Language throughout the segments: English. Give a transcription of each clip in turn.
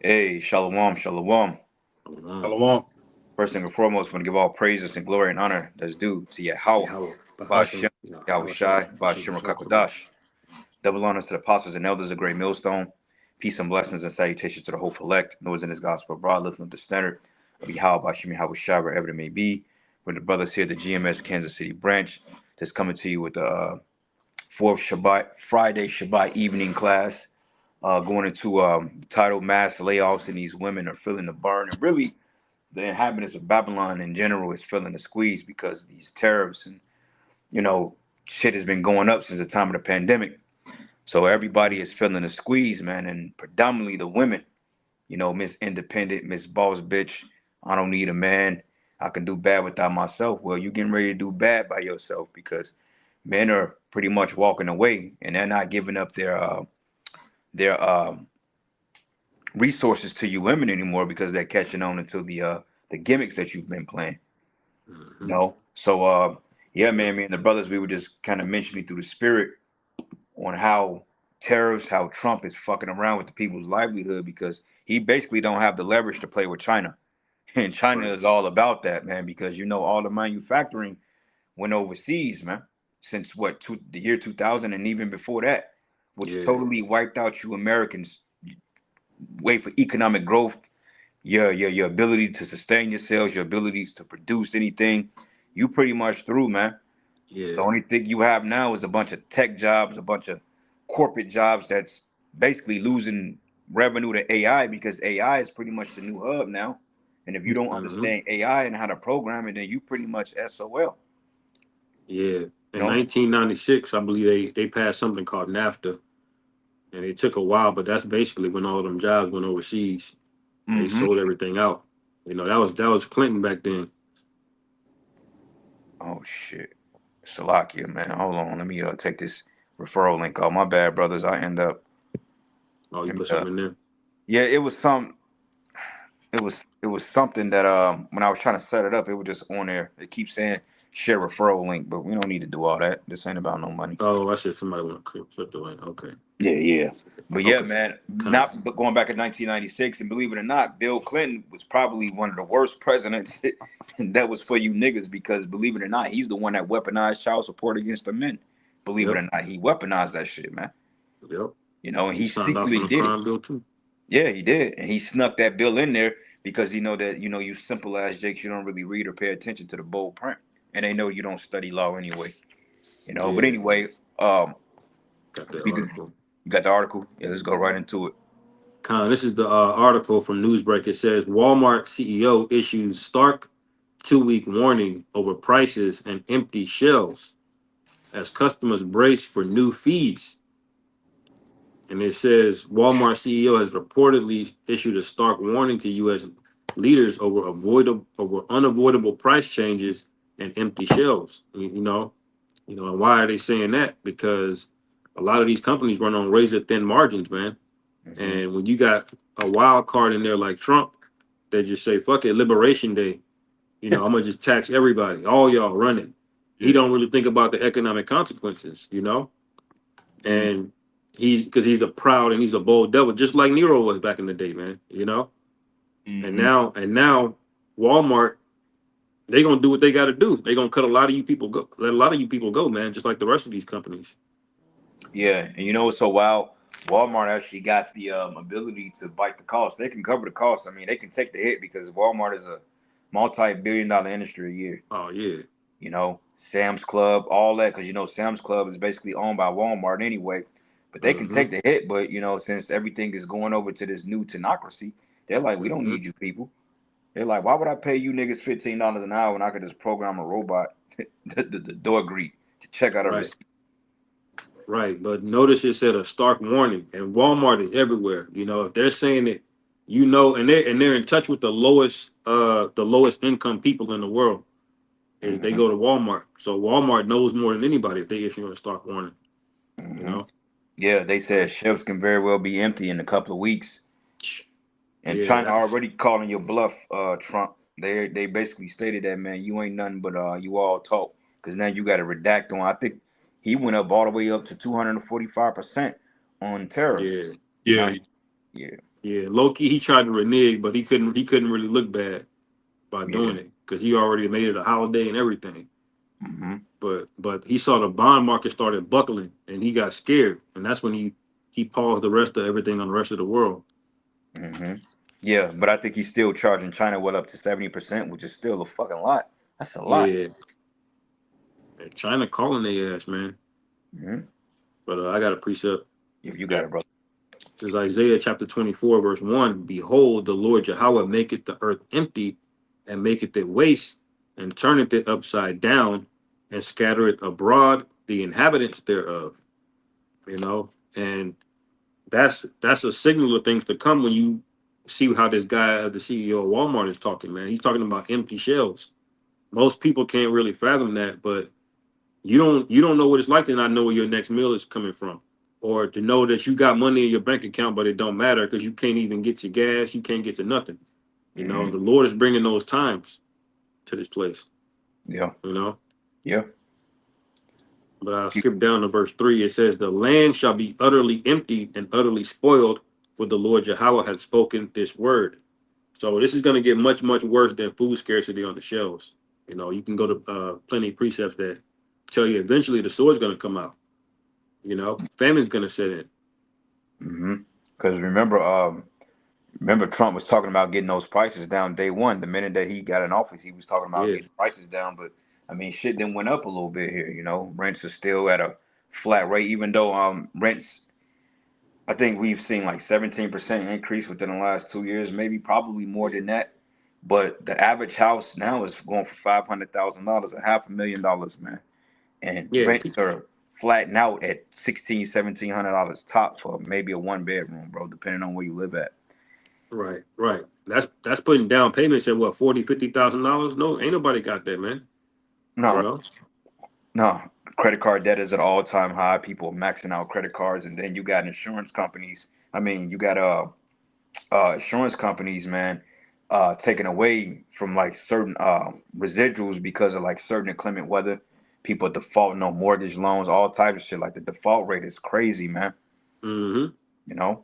Hey, shalom, shalom. Wow. Shalom. First thing and foremost, want to give all praises and glory and honor that's due to Yahweh, Yahweh, Ba'ashem, Bahasham, Yahweh Bahasham, Shai, Ba'ashem Rakakadash. Double honors to the apostles and elders of Great Millstone. Peace and blessings and salutations to the whole elect, those in this gospel abroad, lifting up the standard of Yahweh, Ba'ashem, Yahweh Shai, wherever it may be. With the brothers here, the GMS Kansas City branch, just coming to you with the fourth Shabbat, Friday Shabbat evening class. Going into title mass layoffs, and these women are feeling the burn. And really, the inhabitants of Babylon in general is feeling the squeeze because of these tariffs and shit has been going up since the time of the pandemic. So everybody is feeling the squeeze, man, and predominantly the women. Miss Independent, Miss Boss Bitch. I don't need a man. I can do bad without myself. Well, you getting ready to do bad by yourself because men are pretty much walking away and they're not giving up their resources to you women anymore because they're catching on to the gimmicks that you've been playing. So yeah, man, me and the brothers, we were just kind of mentioning through the spirit on how tariffs, how Trump is fucking around with the people's livelihood because he basically don't have the leverage to play with China. And China is all about that, man, because all the manufacturing went overseas, man, since the year 2000 and even before that, which totally wiped out you Americans' way for economic growth, your ability to sustain yourselves, your abilities to produce anything. You pretty much through, man. Yeah. The only thing you have now is a bunch of tech jobs, a bunch of corporate jobs that's basically losing revenue to AI because AI is pretty much the new hub now. And if you don't understand AI and how to program it, then you pretty much SOL. Yeah. In 1996, I believe they passed something called NAFTA, and it took a while, but that's basically when all of them jobs went overseas. They sold everything out. That was Clinton back then. Oh shit. Salakia, man. Hold on. Let me take this referral link off. My bad, brothers. I end up. Oh, you put something in there? Yeah, it was some. It was something that when I was trying to set it up, it was just on there. It keeps saying share referral link, but we don't need to do all that. This ain't about no money. Oh, I said somebody want to click the link. Okay. Yeah. But yeah, Okay. man, not going back in 1996, and believe it or not, Bill Clinton was probably one of the worst presidents that was for you niggas because believe it or not, he's the one that weaponized child support against the men. Believe it or not, he weaponized that shit, man. Yep. And he signed off on secretly the did crime it. bill too. Yeah, he did, and he snuck that bill in there because he know that you simple ass Jakes, you don't really read or pay attention to the bold print, and they know you don't study law anyway. But anyway, got the you article. got the article. Yeah, let's go right into it. This is the article from Newsbreak. It says Walmart CEO issues stark 2-week warning over prices and empty shelves as customers brace for new fees. And it says Walmart CEO has reportedly issued a stark warning to U.S. leaders over unavoidable price changes and empty shelves. And why are they saying that? Because a lot of these companies run on razor thin margins, man. And when you got a wild card in there like Trump, they just say, fuck it, Liberation Day. I'm going to just tax everybody. All y'all run it. He don't really think about the economic consequences, And because he's a proud and he's a bold devil, just like Nero was back in the day, man, And now Walmart, they going to do what they got to do. They going to let a lot of you people go, man, just like the rest of these companies. Yeah, and what's so wild? Walmart actually got the ability to bite the cost. They can cover the cost. I mean, they can take the hit because Walmart is a multi-billion-dollar industry a year. Oh yeah. Sam's Club, all that, because Sam's Club is basically owned by Walmart anyway. But they can take the hit. But since everything is going over to this new tenocracy, they're like, we don't need you people. They're like, why would I pay you niggas $15 an hour when I could just program a robot, the door greet to check out a receipt? Right, but notice it said a stark warning, and Walmart is everywhere. If they're saying it, and they're in touch with the lowest income people in the world. Is they go to Walmart, so Walmart knows more than anybody if they issue a stark warning. Yeah, they said shelves can very well be empty in a couple of weeks, and China already calling your bluff, Trump. They basically stated that, man, you ain't nothing but you all talk, because now you got to redact on. I think he went up all the way up to 245% on tariffs. Yeah. Yeah. Yeah, Loki, he tried to renege, but he couldn't really look bad by Yeah. doing it because he already made it a holiday and everything. Mm-hmm. But he saw the bond market started buckling and he got scared, and that's when he paused the rest of everything on the rest of the world. Mm-hmm. Yeah, but I think he's still charging China what up to 70%, which is still a fucking lot. That's a lot. Yeah, and China calling their ass, man. Mm-hmm. But I got a precept. Yeah, you got it, bro. It says Isaiah chapter 24, verse 1. Behold, the Lord Yahweh maketh the earth empty, and maketh it waste, and turneth it upside down, and scattereth abroad the inhabitants thereof. You know, and that's a signal of things to come when you see how this guy, the CEO of Walmart, is talking, man. He's talking about empty shelves. Most people can't really fathom that, but you don't know what it's like to not know where your next meal is coming from, or to know that you got money in your bank account, but it don't matter because you can't even get your gas, you can't get to nothing. You know, Mm-hmm. the Lord is bringing those times to this place. Yeah. You know, Yeah. but I'll skip down to verse 3. It says, "The land shall be utterly empty and utterly spoiled, for the Lord Yahweh hath spoken this word." So this is going to get much, much worse than food scarcity on the shelves. You know, you can go to plenty of precepts that tell you eventually the sword's going to come out. You know, famine's going to set in. Mm-hmm. Because remember Trump was talking about getting those prices down day one. The minute that he got in office, he was talking about Yeah, getting prices down. But I mean, shit then went up a little bit here. You know, rents are still at a flat rate, even though rents. I think we've seen like 17% increase within the last 2 years, maybe probably more yeah, than that. But the average house now is going for $500,000, a $500,000, man. And yeah. rents are flattening out at 1700 $1,700 top for maybe a one bedroom, bro, depending on where you live at. Right, right. That's putting down payments at what, 40, $50,000? No, ain't nobody got that, man. You No, know. no. Credit card debt is at all time high. People are maxing out credit cards, and then you got insurance companies. I mean, you got insurance companies, man, taking away from like certain residuals because of like certain inclement weather. People defaulting on mortgage loans, all types of shit. Like the default rate is crazy, man. Mm-hmm. You know.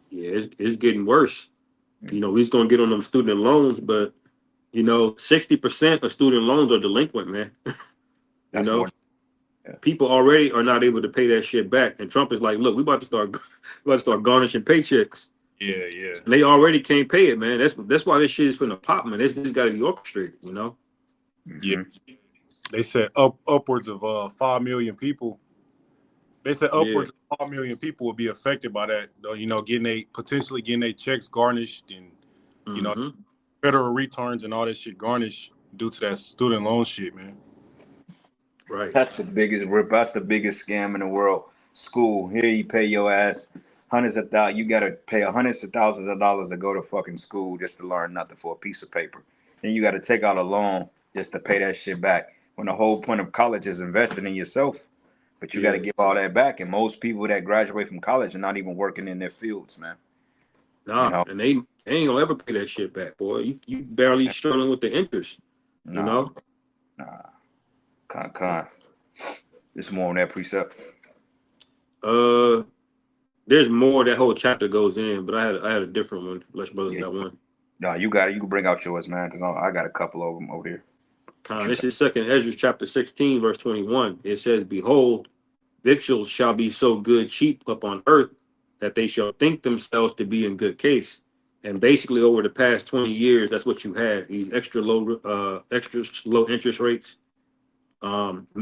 Yeah, it's getting worse. You know, Mhm. he's gonna get on them student loans, but 60% of student loans are delinquent, man. You That's more. know, Yeah. people already are not able to pay that shit back, and Trump is like, "Look, we about to start garnishing paychecks." Yeah, yeah, And they already can't pay it, man. That's why this shit is finna pop, man. This got to be orchestrated, you know. yeah. Hmm. They said upwards of 5 million people. They said Yeah. upwards of 5 million people will be affected by that. Potentially getting their checks garnished, and you know Mm-hmm. federal returns and all that shit garnished due to that student loan shit, man. Right. That's the biggest rip. That's the biggest scam in the world. School. Here you pay your ass hundreds of thousands. You gotta pay hundreds of thousands of dollars to go to fucking school just to learn nothing for a piece of paper. Then you gotta take out a loan just to pay that shit back. When the whole point of college is investing in yourself. But you gotta Yeah. give all that back. And most people that graduate from college are not even working in their fields, man. You Nah, know? and they ain't gonna ever pay that shit back, boy. You barely struggling with the interest, you Nah, know. bro. Nah. Con. It's more on that precept. Uh, there's more. That whole chapter goes in, but I had a different one. Unless brothers Yeah. got one. Nah, you got it. You can bring out yours, man, because I got a couple of them over there. What you This got? is Second Ezra chapter 16, verse 21. It says, "Behold, victuals shall be so good cheap upon earth that they shall think themselves to be in good case." And basically, over the past 20 years, that's what you had. These extra low interest rates.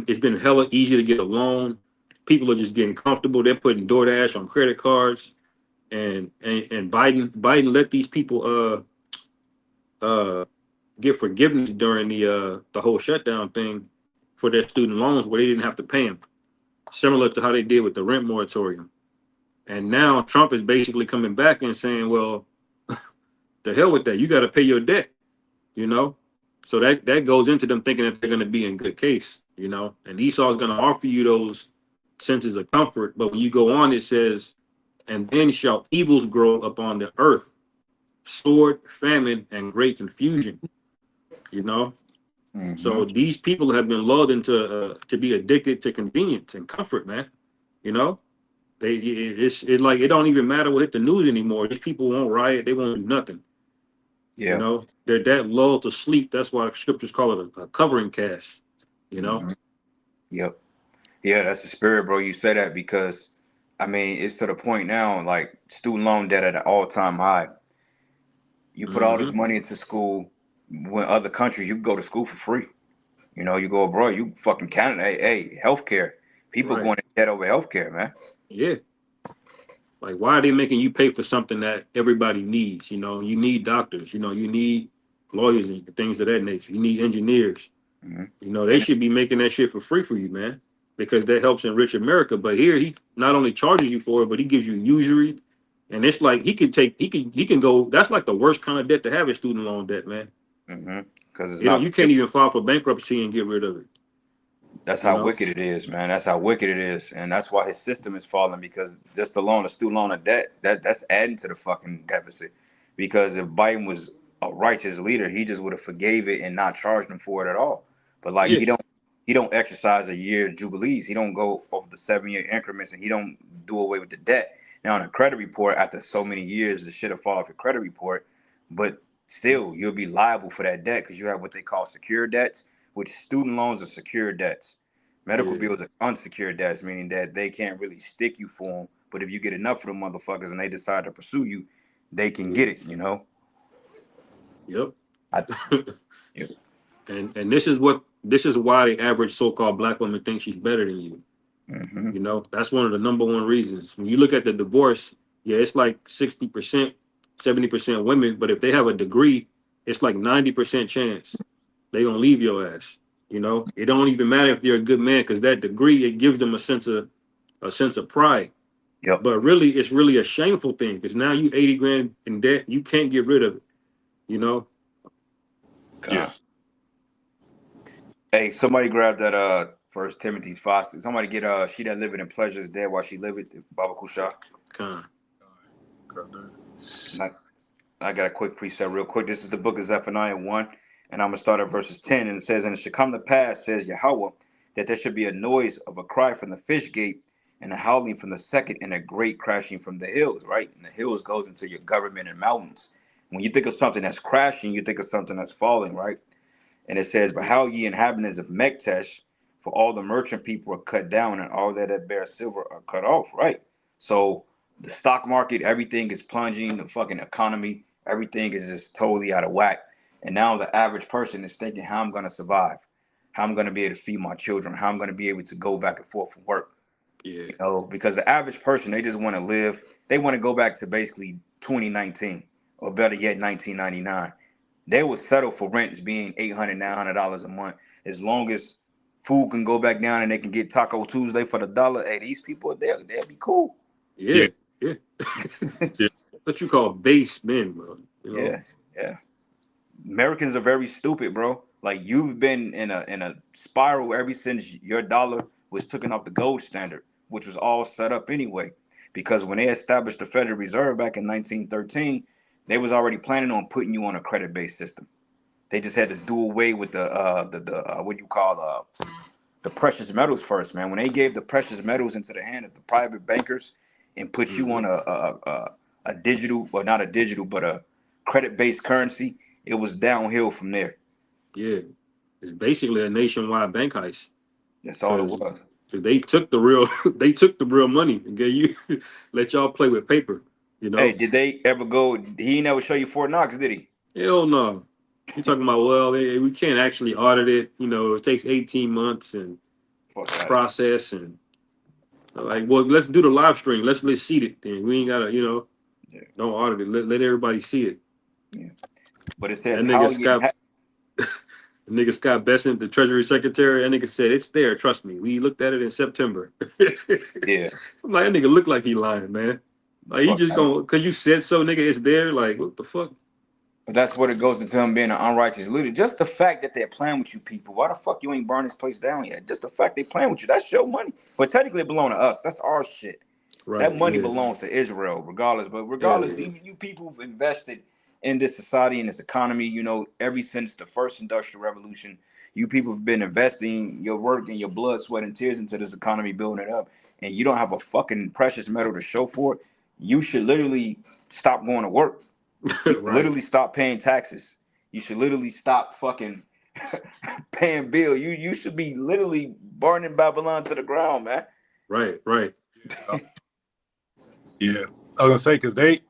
It's been hella easy to get a loan. People are just getting comfortable. They're putting DoorDash on credit cards, and Biden let these people get forgiveness during the whole shutdown thing for their student loans, where they didn't have to pay them, similar to how they did with the rent moratorium. And now Trump is basically coming back and saying, "Well, the hell with that. You got to pay your debt." You know, so that goes into them thinking that they're going to be in good case. You know, and Esau is going to offer you those senses of comfort, but when you go on, it says, "And then shall evils grow upon the earth, sword, famine, and great confusion." You know, Mm-hmm. so these people have been lulled into to be addicted to convenience and comfort, man. You know, It's like it don't even matter what hit the news anymore. These people won't riot. They won't do nothing. You Yeah. know, they're that lulled to sleep. That's why the scriptures call it a covering cast. You know. Mhm. Yep. Yeah, that's the spirit, bro. You say that because, I mean, it's to the point now, like student loan debt at an all-time high. You put all Hmm. this money into school. When other countries, you can go to school for free. You know, you go abroad, you fucking Canada. Hey, healthcare. People Right. going in debt over healthcare, man. Yeah. Like, why are they making you pay for something that everybody needs? You know, you need doctors. You know, you need lawyers and things of that nature. You need engineers. Hmm. You know, they And should be making that shit for free for you, man, because that helps enrich America. But here, he not only charges you for it, but he gives you usury, and it's like he can go. That's like the worst kind of debt to have is student loan debt, man. because it's You don't, not you can't even file for bankruptcy and get rid of it. That's You how know? wicked it is, man. That's how wicked it is, and that's why his system is falling because just the loan, the student loan of debt, that's adding to the fucking deficit. Because if Biden was a righteous leader, he just would have forgave it and not charged him for it at all. But like Yeah, he don't exercise a year jubilees. He don't go over the 7 year increments, and he don't do away with the debt. Now, on a credit report, after so many years, the shit will fall off your credit report, but still, you'll be liable for that debt because you have what they call secure debts, which student loans are secure debts. Medical yeah, bills are unsecured debts, meaning that they can't really stick you for them. But if you get enough of them motherfuckers and they decide to pursue you, they can yeah. get it. You know. Yep. I. Yeah. And this is why the average so-called black woman thinks she's better than you. Hmm. You know, that's one of the number one reasons. When you look at the divorce, yeah, it's like 60%, 70% women, but if they have a degree, it's like 90% chance they gonna leave your ass. You know, it don't even matter if they're a good man because that degree it gives them a sense of pride. Yep. But really, it's really a shameful thing because now you 80 grand in debt, you can't get rid of it. You know, Yeah. God. Hey, somebody grab that First Timothy's 5. Somebody get she that living in pleasure is dead while she liveth. Baba Kusha. kind. Got that. I got a quick precept real quick. This is the book of Zephaniah 1, and I'm going to start at verses 10. And it says, and it should come to pass, says Yahweh, that there should be a noise of a cry from the fish gate, and a howling from the second, and a great crashing from the hills, right? And the hills goes into your government and mountains. When you think of something that's crashing, you think of something that's falling, right? And it says, but how ye inhabitants of Mektesh, for all the merchant people are cut down, and all that bear silver are cut off, right? So the stock market, everything is plunging, the fucking economy, everything is just totally out of whack. And now the average person is thinking how I'm gonna survive, how I'm gonna be able to feed my children, how I'm gonna be able to go back and forth from work. Yeah, You know, because the average person, they just want to live, they want to go back to basically 2019 or better yet 1999. They would settle for rents being $800, $900 a month as long as food can go back down and they can get Taco Tuesday for the dollar. Hey, these people, they'll be cool. yeah, Yeah. yeah. Yeah. What you call base men, bro. You know. Yeah, yeah. Americans are very stupid, bro. Like you've been in a spiral ever since your dollar was taken off the gold standard, which was all set up anyway. Because when they established the Federal Reserve back in 1913, they was already planning on putting you on a credit-based system. They just had to do away with the what you call the precious metals first, man. When they gave the precious metals into the hand of the private bankers and put you Hmm. on a digital, or not a digital, but a credit-based currency, it was downhill from there. Yeah, it's basically a nationwide bank heist That's all it because was. they took the real they took the real money and gave you let y'all play with paper. You Hey, know. did they ever go? He never show you Fort Knox, did he? Hell no. You're talking about, well, we can't actually audit it. You know, it takes 18 months and Fuck out of process and like, well, let's do the live stream. Let's see it then. We ain't gotta, here. don't audit it. Let everybody see it. Yeah, yeah. But it That says how nigga you. Scott, the nigga Scott Bessent, the Treasury Secretary, that nigga said it's there. Trust me. We looked at it in September. Yeah, I'm like, that nigga look like he lying, man. Like he fuck just out of gonna cause you said so, nigga. It's there. Like what the fuck? But that's what it goes into him being an unrighteous leader. Just the fact that they're playing with you people. Why the fuck you ain't burn this place down yet? Just the fact they playing with you. That's your money. But technically it belong to us. That's our shit. That Right? money Yeah. belongs to Israel, regardless. But Hell regardless, yeah. even you people who've invested in this society and this economy, ever since the first industrial revolution, You people have been investing your work and your blood, sweat, and tears into this economy, building it up, and you don't have a fucking precious metal to show for it. You should literally stop going to work. You should Right, literally stop paying taxes. You should literally stop fucking paying bill. You should be literally burning Babylon to the ground, man. right, right. Yeah, I was gonna say because they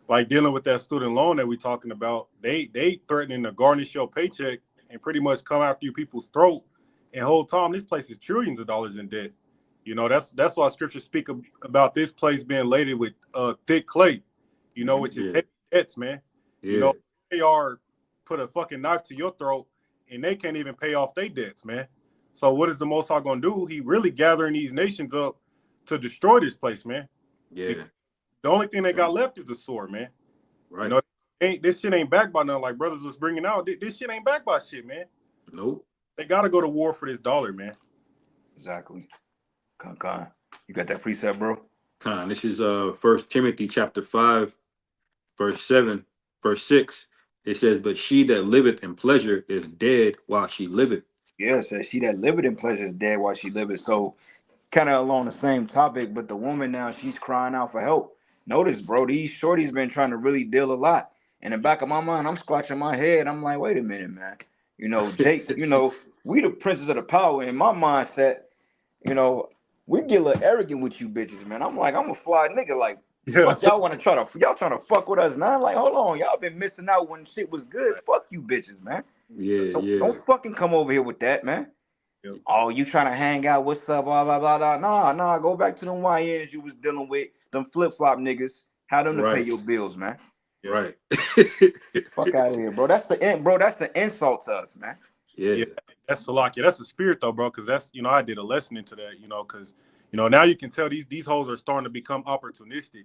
like dealing with that student loan that we talking about. They threatening to garnish your paycheck and pretty much come after you people's throat. And whole time this place is trillions of dollars in debt. You know that's why scriptures speak about this place being laden with thick clay. You know, which is Yeah, heavy debts, man. You yeah, know they are put a fucking knife to your throat and they can't even pay off their debts, man. So what is the Most High gonna do? He really gathering these nations up to destroy this place, man. yeah. The only thing they got left is the sword, man. You Right. know, this shit ain't backed by nothing like brothers was bringing out. This shit ain't backed by shit, man. Nope. They got to go to war for this dollar, man. Exactly. Con. You got that precept, bro? Con. This is First Timothy chapter 5, verse 7, verse 6. It says, "But she that liveth in pleasure is dead while she liveth." Yeah, it says she that liveth in pleasure is dead while she liveth. So kind of along the same topic, but the woman now she's crying out for help. Notice, bro, these shorties been trying to really deal a lot. In the back of my mind, I'm scratching my head. I'm like, wait a minute, man. Jake, we the princes of the power. In my mindset, you know, we get a little arrogant with you bitches, man. I'm like, I'm a fly nigga. Like, Yeah. fuck y'all y'all trying to fuck with us now? Like, hold on, y'all been missing out when shit was good. Fuck you bitches, man. Yeah, Don't yeah. fucking come over here with that, man. Yep. Oh, you trying to hang out? What's up? Blah blah blah blah. Nah. Go back to them YNs you was dealing with. Them flip flop niggas. Had them to pay Right, your bills, man. Yeah. right. Fuck out of here, bro. That's the insult to us, man. Yeah, Yeah. That's the lock. Yeah, that's the spirit though, bro. Because that's I did a lesson into that. Because now you can tell these hoes are starting to become opportunistic.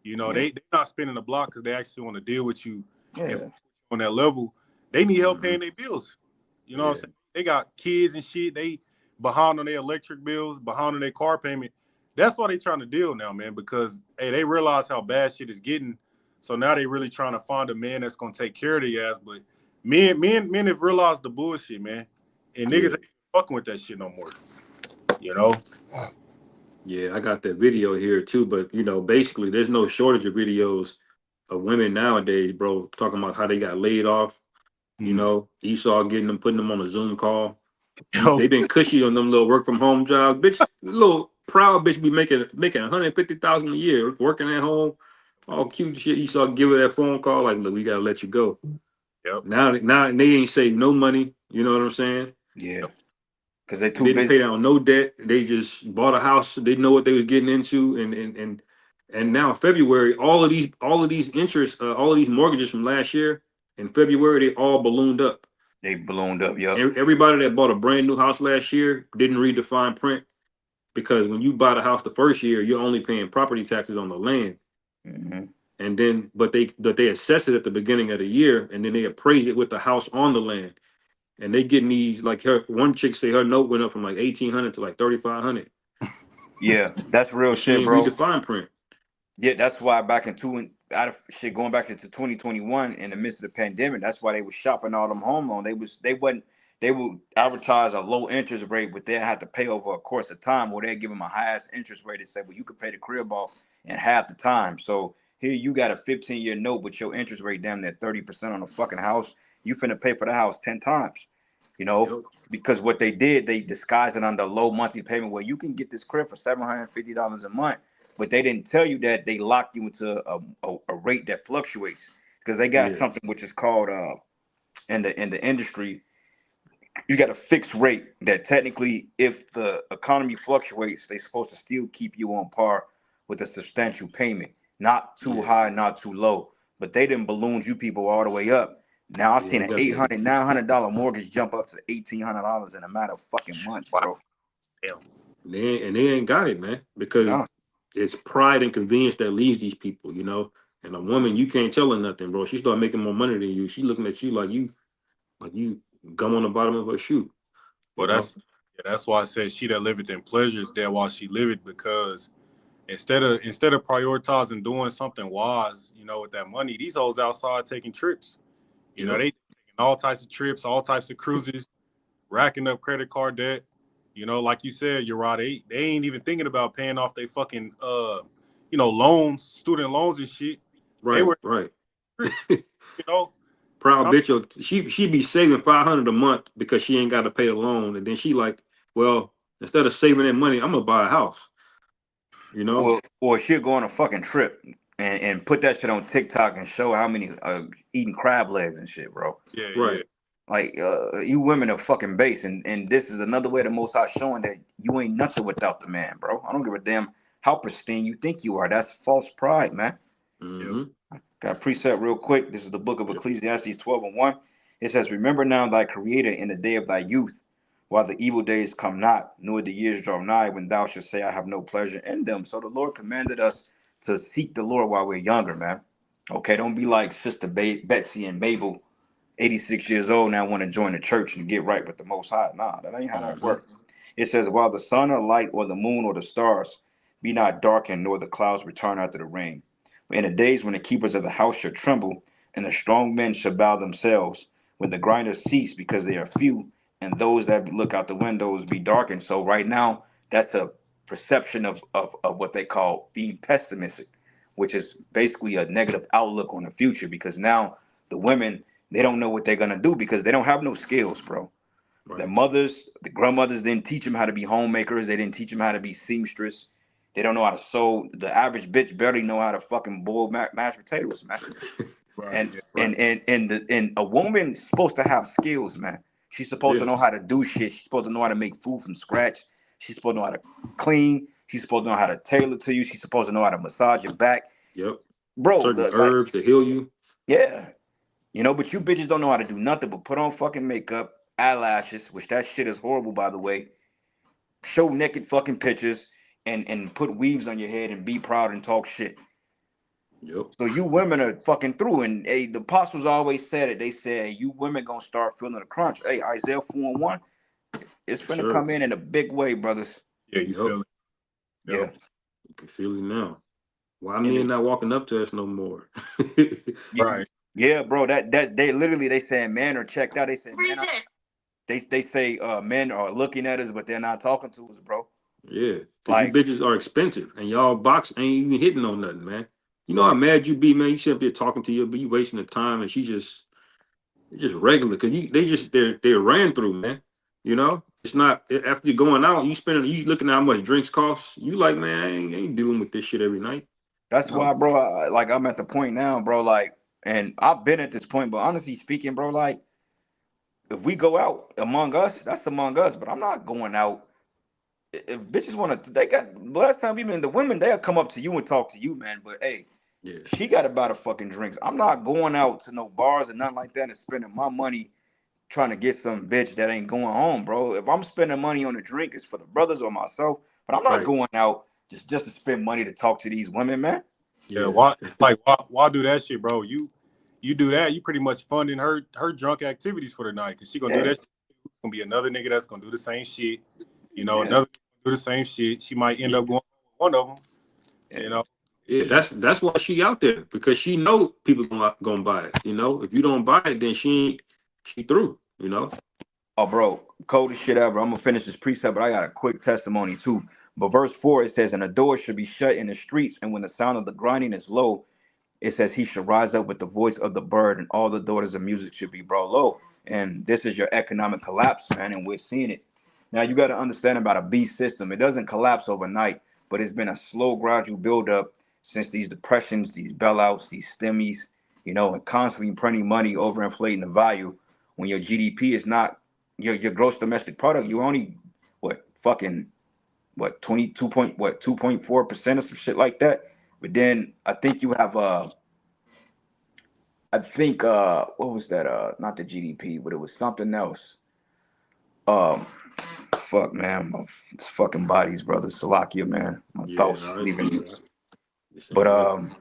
Yeah, They not spinning the block because they actually want to deal with you and yeah, on that level. They need help hmm, paying their bills. You know what I'm yeah, saying? They got kids and shit. They behind on their electric bills, behind on their car payment. That's why they trying to deal now, man. Because hey, they realize how bad shit is getting. So now they really trying to find a man that's gonna take care of their ass. But men have realized the bullshit, man. And niggas yeah, ain't fucking with that shit no more. You know? yeah. I got that video here too, but basically, there's no shortage of videos of women nowadays, bro, talking about how they got laid off. Mm. Esau getting them, putting them on a Zoom call. Yo, They been cushy on them little work from home jobs, bitch. Little proud bitch be making 150,000 a year working at home, all cute shit. Esau give her that phone call like, look, we gotta let you go. yep, Now they ain't saved no money. You know what I'm saying? yeah. yep. Because they They too didn't busy. pay down no debt. They just bought a house. They know what they was getting into, and now in February, all of these interest, all of these mortgages from last year in February, they all ballooned up. They ballooned up. Yup. Everybody that bought a brand new house last year didn't read the fine print because when you buy the house the first year, you're only paying property taxes on the land, Mm-hmm. and then but they assess it at the beginning of the year, and then they appraise it with the house on the land, and they getting these like her one chick say her note went up from like 1,800 to like 3,500, Yeah, that's real and she shit, ain't read bro. the fine print. Yeah, that's why back in out of shit going back into 2021 in the midst of the pandemic, that's why they was shopping all them home loans. They would advertise a low interest rate, but they had to pay over a course of time, or they give them a highest interest rate and say, well, you could pay the crib off in half the time. So here you got a 15-year note, but your interest rate down there 30% on a fucking house. You finna pay for the house 10 times, Yep. because what they did, they disguised it under low monthly payment where you can get this crib for $750 a month, but they didn't tell you that they locked you into a rate that fluctuates because they got Yeah. something which is called in the industry, you got a fixed rate that technically if the economy fluctuates, they're supposed to still keep you on par with a substantial payment, not too Yeah. high, not too low. But they didn't balloon you people all the way up. Now I've Yeah. seen They an got that. $800, $900 mortgage jump up to $1,800 in a matter of fucking months, Wow. bro. Damn. They ain't got it, man, because No. it's pride and convenience that leads these people. And a woman, you can't tell her nothing, bro. She start making more money than you. She looking at you like you gum on the bottom of her shoe. You Well, know. that's why I said she that liveth in pleasure is dead while she liveth, because instead of prioritizing doing something wise, with that money, these hoes outside taking trips. Yep. They taking all types of trips, all types of cruises. racking up credit card debt. You know, like you said, you're right. They ain't even thinking about paying off their fucking loans, student loans and shit. They Right, were, right. you know, Proud come, bitch, she be saving 500 a month because she ain't got to pay the loan, and then she like, well, instead of saving that money, I'm gonna buy a house. You know? Or she'll go on a fucking trip and put that shit on TikTok and show how many eating crab legs and shit, bro. yeah, yeah, Right. Like you women are fucking base, and this is another way the Most High showing that you ain't nothing without the man, bro. I don't give a damn how pristine you think you are. That's false pride, man. yeah. Mm-hmm. Got a precept real quick. This is the book of Yep. Ecclesiastes 12:1. It says, "Remember now thy Creator in the day of thy youth, while the evil days come not, nor the years draw nigh, when thou shalt say, I have no pleasure in them." So the Lord commanded us to seek the Lord while we're younger, man. Okay, don't be like Sister Betsy and Mabel, 86 years old, now want to join the church and get right with the Most High. Nah, that ain't how that Mm-hmm. works. It says, "While the sun or light or the moon or the stars be not darkened, nor the clouds return after the rain. In the days when the keepers of the house shall tremble, and the strong men shall bow themselves, when the grinders cease because they are few, and those that look out the windows be darkened." So right now, that's a perception of what they call being pessimistic, which is basically a negative outlook on the future, because now the women, they don't know what they're gonna do because they don't have no skills, bro. Their Right. mothers, the grandmothers didn't teach them how to be homemakers. They didn't teach them how to be seamstress. They don't know how to sew. The average bitch barely know how to fucking boil mashed potatoes, man. Right, And yeah, and Right. and and the and a woman's supposed to have skills, man. She's supposed to Yeah. know how to do shit. She's supposed to know how to make food from scratch. She's supposed to know how to clean. She's supposed to know how to tailor to you. She's supposed to know how to massage your back, Yep. bro. Certain Like, herbs to heal you. yeah, but you bitches don't know how to do nothing but put on fucking makeup, eyelashes, which that shit is horrible, by the way. Show naked fucking pictures and put weaves on your head and be proud and talk shit. Yep. So you women are fucking through, and hey, the apostles always said it. They said you women gonna start feeling the crunch. Hey, Isaiah 4:1, it's For finna sure. come in a big way, brothers. yeah. You Yep. feel it? Yeah, Yep. You can feel it now. Why and men not walking up to us no more? Right. yeah, bro. That they literally they saying men are checked out. They said men are, they say men are looking at us, but they're not talking to us, bro. Yeah, because you Like bitches are expensive and y'all box ain't even hitting on nothing, man. You know how Right. mad you be, man. You sit up there talking to you, but you wasting the time, and she just regular because they're ran through, man. You know, it's not after you're going out, you looking at how much drinks cost. You like, man, I ain't dealing with this shit every night. that's No, why, bro. Like I'm at the point now, bro. Like, and I've been at this point, but honestly speaking, bro, like if we go out among us, that's among us. But I'm not going out. If bitches want to, they got last time we been the women, they'll come up to you and talk to you, man. But hey, yeah, she got about a fucking drinks. I'm not going out to no bars and nothing like that and spending my money trying to get some bitch that ain't going home, bro. If I'm spending money on a drink, it's for the brothers or myself. But I'm not right, going out just to spend money to talk to these women, man. Yeah. yeah, Why do that shit, bro? You do that, you pretty much funding her drunk activities for the night because she gonna do Yeah, that. It's gonna be another nigga that's gonna do the same shit. yeah, Another do the same shit. She might end yeah, up going with one of them. yeah. You know, yeah. she just That's why she out there because she know people gonna buy it. You know, if you don't buy it, then she through. You know, Oh, bro, coldest shit ever. I'm gonna finish this precept, but I got a quick testimony too. But verse 4, it says, "And the door should be shut in the streets, and when the sound of the grinding is low, it says he should rise up with the voice of the bird, and all the daughters of music should be brought low." And this is your economic collapse, man, and we're seeing it. Now you got to understand about a beast system. It doesn't collapse overnight, but it's been a slow, gradual buildup since these depressions, these bailouts, these stimmies, and constantly printing money, overinflating the value. When your GDP is not your gross domestic product, you're only what fucking what 22 point what 2.4% or some shit like that. But then I think you have I think what was that? Not the GDP, but it was something else. Um fuck man, my fucking bodies, brother. Salakia, man. My yeah. thoughts No, it's leaving me. the But same way.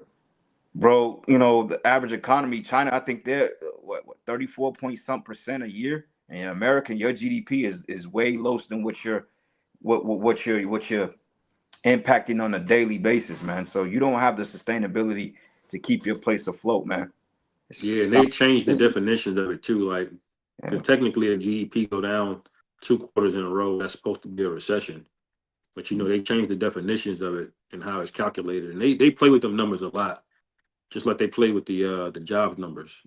bro, the average economy, China, I think they're what 34 point some percent a year. And in America, your GDP is way less than what you're impacting on a daily basis, man. So you don't have the sustainability to keep your place afloat, man. Yeah, and Stop. they changed the definitions of it too. Like, Yeah. because technically a GDP go down 2 quarters in a row, that's supposed to be a recession. But they changed the definitions of it and how it's calculated, and they play with them numbers a lot, just like they play with the jobs numbers.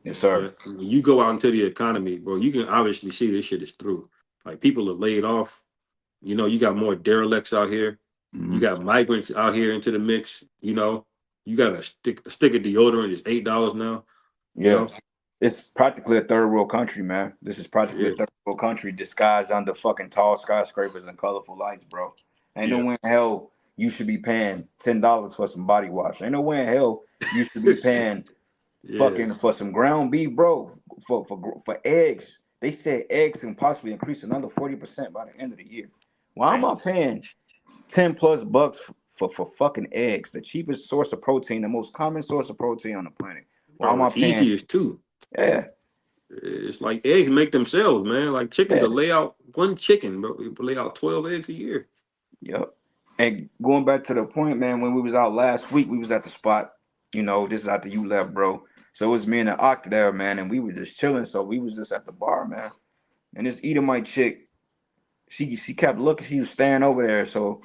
Yes, sir. But when you go out into the economy, bro, you can obviously see this shit is through. Like people are laid off. You got more derelicts out here. You got migrants out here into the mix. You got a stick of deodorant is $8 now. Yeah. It's practically a third world country, man. This is practically a Yeah. third world country disguised under fucking tall skyscrapers and colorful lights, bro. Ain't no Yeah. way in hell you should be paying $10 for some body wash. Ain't no way in hell you should be paying Yeah. fucking for some ground beef, bro. For eggs. They said eggs can possibly increase another 40% by the end of the year. Why am I paying 10 plus bucks for fucking eggs? The cheapest source of protein, the most common source of protein on the planet. Why am Bro, I paying? easiest too. Yeah. It's like eggs make themselves, man. Like chicken to lay out one chicken, bro. You lay out 12 eggs a year. Yep. And going back to the point, man, when we was out last week, we was at the spot. This is after you left, bro. So it was me and the Ock there, man, and we were just chilling. So we was just at the bar, man. And this Edomite chick, she kept looking. She was staring over there. So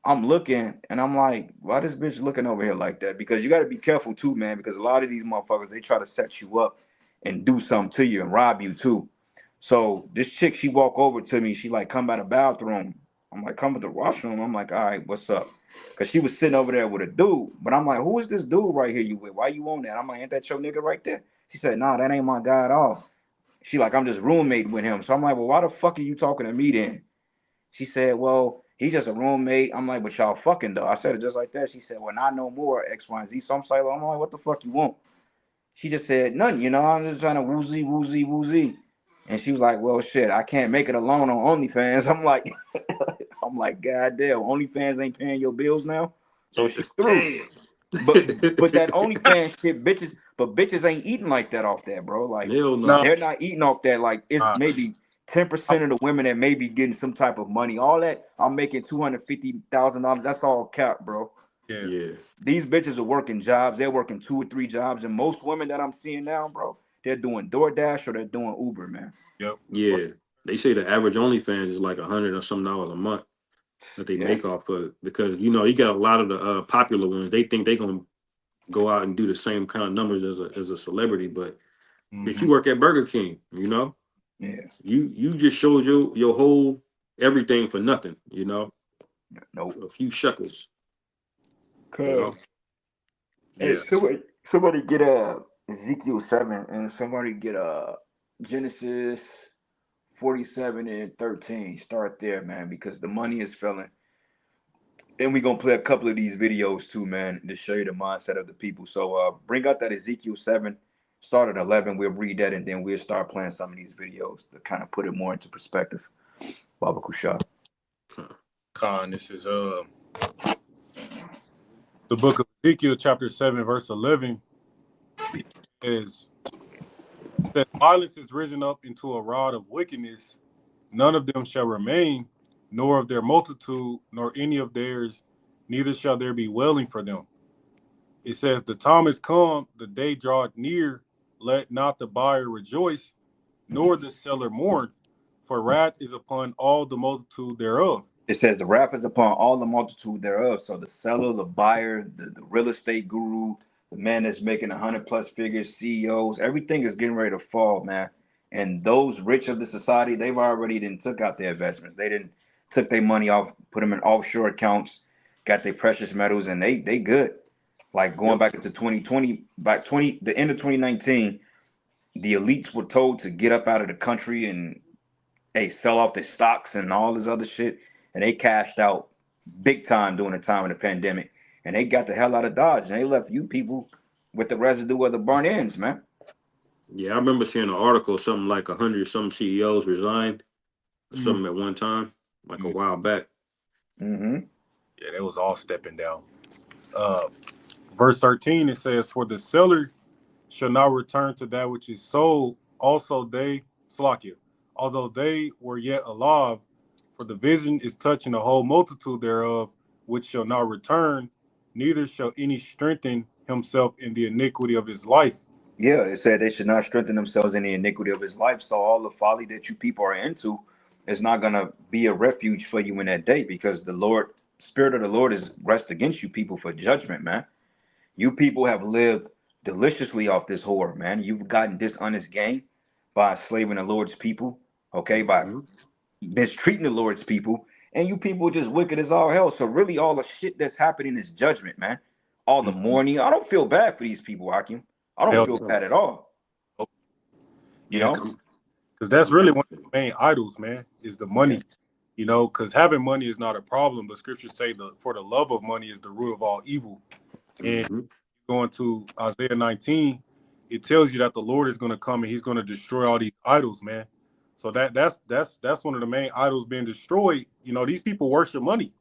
I'm looking, and I'm like, why this bitch looking over here like that? Because you got to be careful too, man. Because a lot of these motherfuckers, they try to set you up and do something to you and rob you too. So this chick, she walk over to me. She like come by the bathroom. I'm like, come to the washroom. I'm like, all right, what's up? Because she was sitting over there with a dude. But I'm like, who is this dude right here you with? Why you on that? I'm like, ain't that your nigga right there? She said, nah, that ain't my guy at all. She like, I'm just roommate with him. So I'm like, well, why the fuck are you talking to me then? She said, well, he's just a roommate. I'm like, but y'all fucking though. I said it just like that. She said, well, not no more, X, Y, and Z. So I'm like, what the fuck you want? She just said, nothing, I'm just trying to woozy, woozy, woozy. And she was like, well, shit, I can't make it alone on OnlyFans. I'm like, God damn, OnlyFans ain't paying your bills now. So she threw. But that OnlyFans shit, bitches ain't eating like that off that, bro. Like Hell no. they're not eating off that. Like it's maybe 10% of the women that may be getting some type of money. All that I'm making $250,000. That's all cap, bro. Yeah. These bitches are working jobs. They're working 2 or 3 jobs, and most women that I'm seeing now, bro, they're doing DoorDash or they're doing Uber, man. Yep. Yeah. They say the average OnlyFans is like $100 or some dollars a month that they make off of it, because you got a lot of the popular ones. They think they're gonna go out and do the same kind of numbers as a celebrity, but if you work at Burger King, Yeah. you just showed your whole everything for nothing, Nope. a few shekels. Hey, Yeah. somebody get Ezekiel 7 and somebody get Genesis 47 and 13. Start there, man, because the money is filling. Then we're gonna play a couple of these videos too, man, to show you the mindset of the people. So bring out that Ezekiel 7, start at 11. We'll read that and then we'll start playing some of these videos to kind of put it more into perspective. Baba Kusha. Khan, this is the book of Ezekiel, chapter 7, verse 11. Is that violence is risen up into a rod of wickedness, none of them shall remain, nor of their multitude, nor any of theirs, neither shall there be wailing for them. It says, the time is come, the day draweth near, let not the buyer rejoice, nor the seller mourn, for wrath is upon all the multitude thereof. It says the wrath is upon all the multitude thereof. So the seller, the buyer, the real estate guru, the man that's making 100+ figures, CEOs, everything is getting ready to fall, man. And those rich of the society, they've already took out their investments. They didn't took their money off, put them in offshore accounts, got their precious metals, and they good. Like going back into 2020, the end of 2019, the elites were told to get up out of the country and sell off their stocks and all this other shit, and they cashed out big time during the time of the pandemic, and they got the hell out of Dodge, and they left you people with the residue of the burnt ends, man. Yeah, I remember seeing an article, something like 100 some CEOs resigned, or something at one time, like a while back. Yeah, they was all stepping down. Verse 13, it says, for the seller shall not return to that which is sold, also they, Slakia, although they were yet alive, for the vision is touching the whole multitude thereof, which shall not return, neither shall any strengthen himself in the iniquity of his life. Yeah, it said they should not strengthen themselves in the iniquity of his life. So all the folly that you people are into is not gonna be a refuge for you in that day, because the Lord, Spirit of the Lord, is rest against you people for judgment, man. You people have lived deliciously off this whore, man. You've gotten dishonest gain by enslaving the Lord's people, okay, by Mm-hmm. mistreating the Lord's people, and you people just wicked as all hell. So really, all the shit that's happening is judgment, man. All the Mhm. mourning. I don't feel bad for these people, Hakim. I don't Hell, feel bad at all. You yeah, know? because that's I'm really happy one for you. of the main idols, man, is the Yeah. money. Because having money is not a problem, but scriptures say the for the love of money is the root of all evil. And Mm-hmm. going to Isaiah 19, it tells you that the Lord is going to come and He's going to destroy all these idols, man. So that's one of the main idols being destroyed. These people worship money.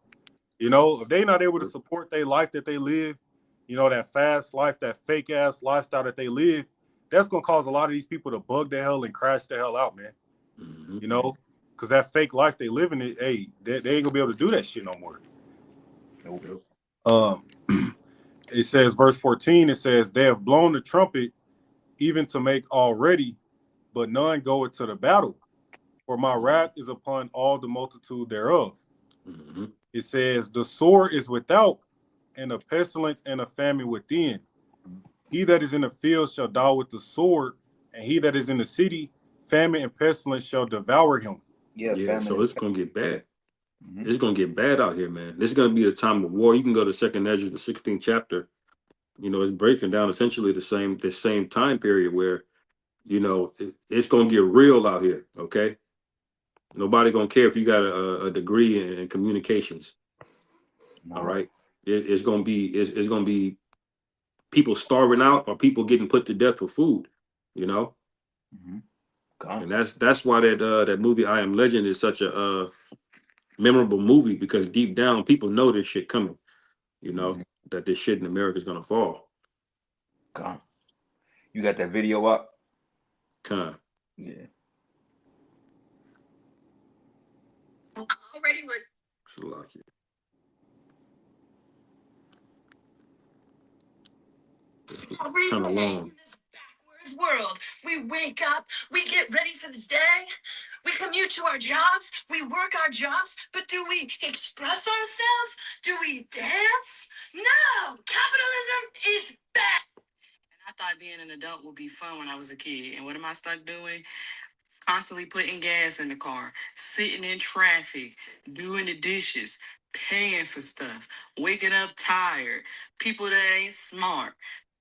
If they're not able to support their life that they live, that fast life, that fake ass lifestyle that they live, that's gonna cause a lot of these people to bug the hell and crash the hell out, man. Mm-hmm. Because that fake life they live in, hey, they ain't gonna be able to do that shit no more. Nope. Yep. Um, it says, verse 14, it says, they have blown the trumpet even to make all ready, but none goeth to the battle. For my wrath is upon all the multitude thereof. Mm-hmm. It says, the sword is without, and a pestilence and a famine within. He that is in the field shall die with the sword, and he that is in the city, famine and pestilence shall devour him. Yeah, Yeah, famine so and it's gonna get bad. mm-hmm. It's gonna get bad out here, man. This is gonna be the time of war. You can go to Second Ezra, the 16th chapter. It's breaking down essentially the same time period where it's gonna get real out here. Okay, nobody gonna care if you got a degree in communications. All All right. right, it's gonna be people starving out or people getting put to death for food. You know, Mm-hmm. Gone. and that's why that movie I Am Legend is such a memorable movie, because deep down people know this shit coming. You Mm-hmm. know that this shit in America is gonna fall. Gone. You got that video up? Kind Yeah. Already was of like it. every Kind of day long. in this backwards world. We wake up, we get ready for the day, we commute to our jobs, we work our jobs, but do we express ourselves? Do we dance? No! Capitalism is bad! And I thought being an adult would be fun when I was a kid. And what am I stuck doing? Constantly putting gas in the car, sitting in traffic, doing the dishes, paying for stuff, waking up tired, people that ain't smart.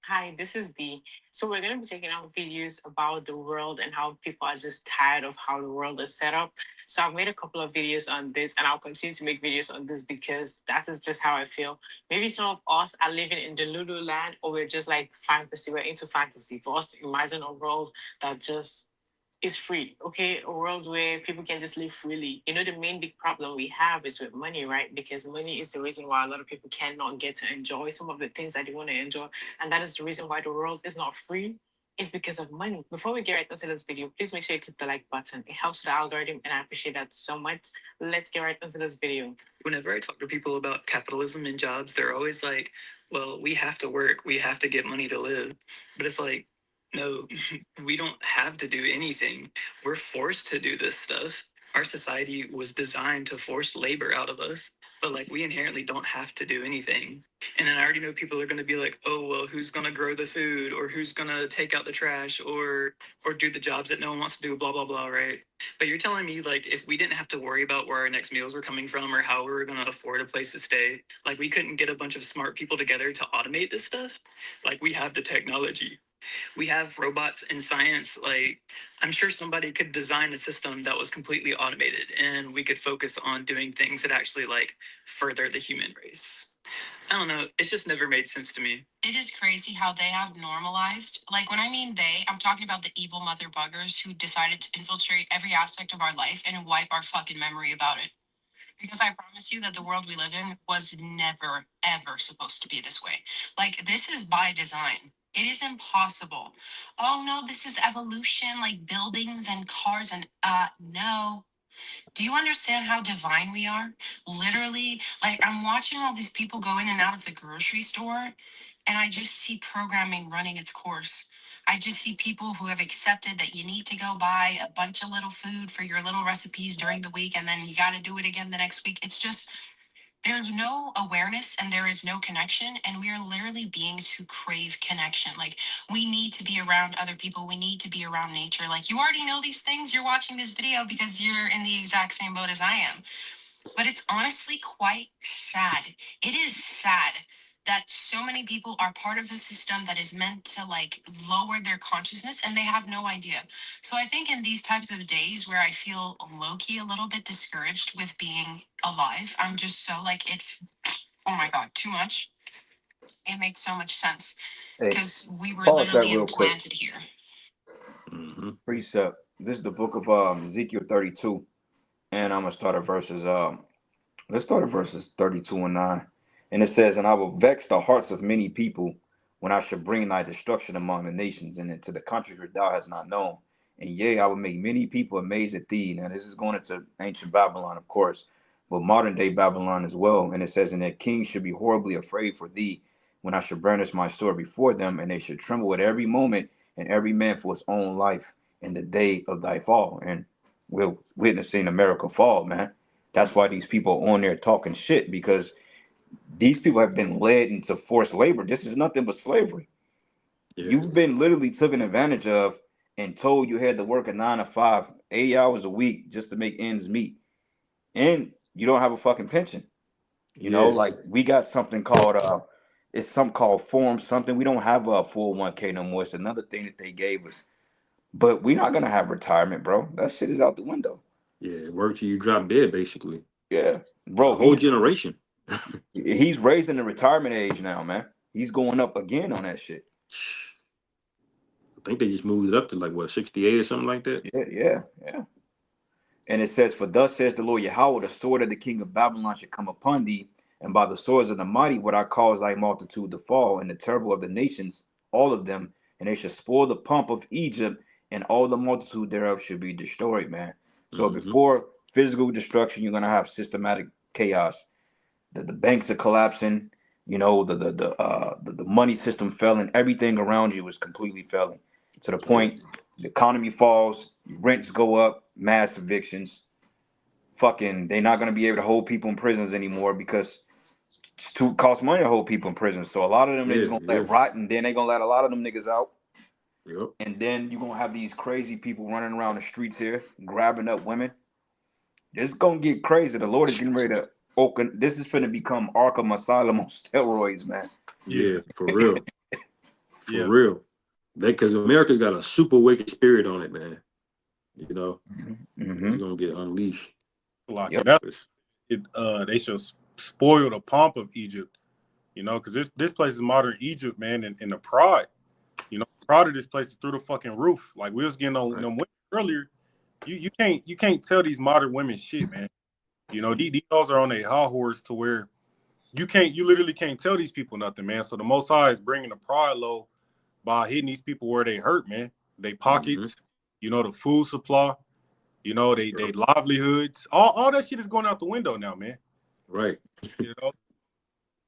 Hi, this is Dee. So we're going to be checking out videos about the world and how people are just tired of how the world is set up. So I've made a couple of videos on this, and I'll continue to make videos on this because that is just how I feel. Maybe some of us are living in the Lulu land, or we're just like fantasy. We're into fantasy. For us to imagine a world that just is free, okay? A world where people can just live freely. The main big problem we have is with money, right? Because money is the reason why a lot of people cannot get to enjoy some of the things that they want to enjoy. And that is the reason why the world is not free. It's because of money. Before we get right into this video, please make sure you click the like button. It helps with the algorithm, and I appreciate that so much. Let's get right into this video. Whenever I talk to people about capitalism and jobs, they're always like, well, we have to work, we have to get money to live. But it's like, no, we don't have to do anything. We're forced to do this stuff. Our society was designed to force labor out of us, but like we inherently don't have to do anything. And then I already know people are going to be like, "Oh, well, who's going to grow the food, or who's going to take out the trash, or do the jobs that no one wants to do, blah blah blah," right? But you're telling me like if we didn't have to worry about where our next meals were coming from or how we were going to afford a place to stay, like we couldn't get a bunch of smart people together to automate this stuff? Like we have the technology, we have robots in science. Like, I'm sure somebody could design a system that was completely automated and we could focus on doing things that actually like further the human race. I don't know. It's just never made sense to me. It is crazy how they have normalized. Like, when I mean they, I'm talking about the evil mother buggers who decided to infiltrate every aspect of our life and wipe our fucking memory about it. Because I promise you that the world we live in was never, ever supposed to be this way. Like, this is by design. It is impossible. Oh no, this is evolution, like buildings and cars and no. Do you understand how divine we are? Literally, like I'm watching all these people go in and out of the grocery store, and I just see programming running its course. I just see people who have accepted that you need to go buy a bunch of little food for your little recipes during the week and then you got to do it again the next week. It's just, there's no awareness and there is no connection. And we are literally beings who crave connection. Like, we need to be around other people. We need to be around nature. Like, you already know these things. You're watching this video because you're in the exact same boat as I am. But it's honestly quite sad. It is sad that so many people are part of a system that is meant to like lower their consciousness and they have no idea. So I think in these types of days where I feel low-key a little bit discouraged with being alive, I'm just so like, oh my God, too much. It makes so much sense Hey, because we were pause that literally real quick. implanted here. Precept. This is the book of Ezekiel 32, and I'm gonna start at verses let's start at verses 32 and 9. And it says, "And I will vex the hearts of many people when I shall bring thy destruction among the nations and into the countries which thou hast not known. And yea, I will make many people amazed at thee." Now, this is going into ancient Babylon, of course, but modern day Babylon as well. And it says, "And that kings should be horribly afraid for thee when I shall burnish my sword before them, and they should tremble at every moment, and every man for his own life in the day of thy fall." And we're witnessing America fall, man. That's why these people are on there talking shit, because these people have been led into forced labor. This is nothing but slavery. Yeah. You've been literally taken advantage of and told you had to work a 9 to 5, 8 hours a week just to make ends meet. And you don't have a fucking pension. You know, like, we got something called it's something called form something. We don't have a 401k no more. It's another thing that they gave us. But we're not gonna have retirement, bro. That shit is out the window. Yeah, work till you drop dead, basically. Yeah. A Bro, whole generation. he's raising the retirement age now, man. He's going up again on that shit. I think they just moved it up to like what, 68 or something like that. Yeah. And it says, "For thus says the Lord Yahweh, the sword of the king of Babylon should come upon thee, and by the swords of the mighty would I cause thy multitude to fall, and the terrible of the nations, all of them, and they should spoil the pomp of Egypt, and all the multitude thereof should be destroyed," man. So before physical destruction, you're gonna have systematic chaos. The banks are collapsing, you know, the money system failing, everything around you is completely failing. To the point the economy falls, rents go up, mass evictions. Fucking, they're not gonna be able to hold people in prisons anymore because it's too cost money to hold people in prison. So a lot of them they just gonna let rot, and then they gonna let a lot of them niggas out. Yep. And then you're gonna have these crazy people running around the streets here, grabbing up women. This is gonna get crazy. The Lord is getting ready to open. This is finna become Arkham Asylum on steroids, man. Yeah, for real. Yeah. Real. Because America's got a super wicked spirit on it, man. You know, it's gonna get unleashed. Like, Yep. they should spoil the pomp of Egypt, you know, because this place is modern Egypt, man, and the pride, you know, the pride of this place is through the fucking roof. Like, we was getting on them women earlier. You can't tell these modern women shit, man. You know, these girls are on a high horse to where you literally can't tell these people nothing, man. So the Most High is bringing the pride low by hitting these people where they hurt, man. They pockets, you know, the food supply, you know, they livelihoods, all that shit is going out the window now, man. Right. You know,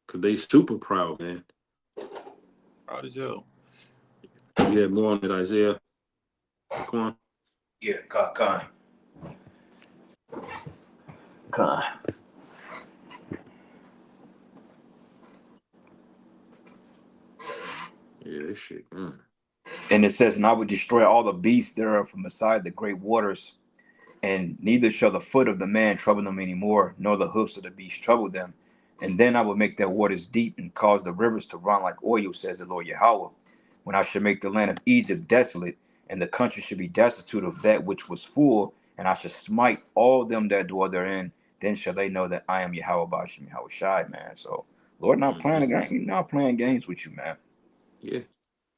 because they super proud, man. Proud as hell. You had more on it, Isaiah. Come on. Yeah, Con. Yeah, this shit. And it says, "And I would destroy all the beasts thereof from beside the great waters, and neither shall the foot of the man trouble them any more, nor the hoofs of the beast trouble them. And then I will make their waters deep and cause the rivers to run like oil, says the Lord Yahweh. When I shall make the land of Egypt desolate, and the country should be destitute of that which was full, and I shall smite all them that dwell therein, then shall they know that I am Yahweh Bashim Yahweh Shai," man. So Lord not playing a game. He's not playing games with you, man. Yeah.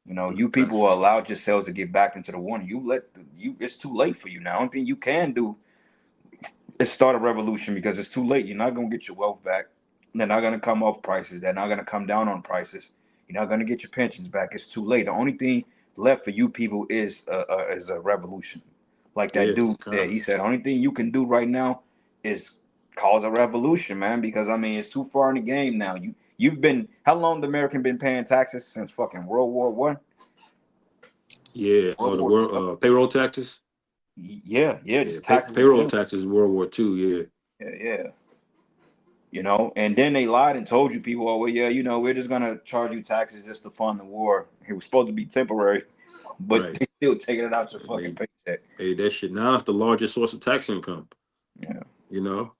You know, you people allowed yourselves to get back into the warning. It's too late for you now. Only thing you can do is start a revolution, because it's too late. You're not gonna get your wealth back. They're not gonna come off prices. They're not gonna come down on prices. You're not gonna get your pensions back. It's too late. The only thing left for you people is a revolution. Like that dude said. He said, only thing you can do right now is cause a revolution, man. Because I mean, it's too far in the game now. How long the American been paying taxes since fucking World War One? Yeah, World or the War II? world payroll taxes. Yeah, Yeah, just taxes in payroll general. taxes World War II. Yeah, Yeah. And then they lied and told you people, oh well, yeah, we're just gonna charge you taxes just to fund the war. It was supposed to be temporary, but right. they still taking it out your And fucking paycheck. that shit now it's the largest source of tax income. Yeah. You know,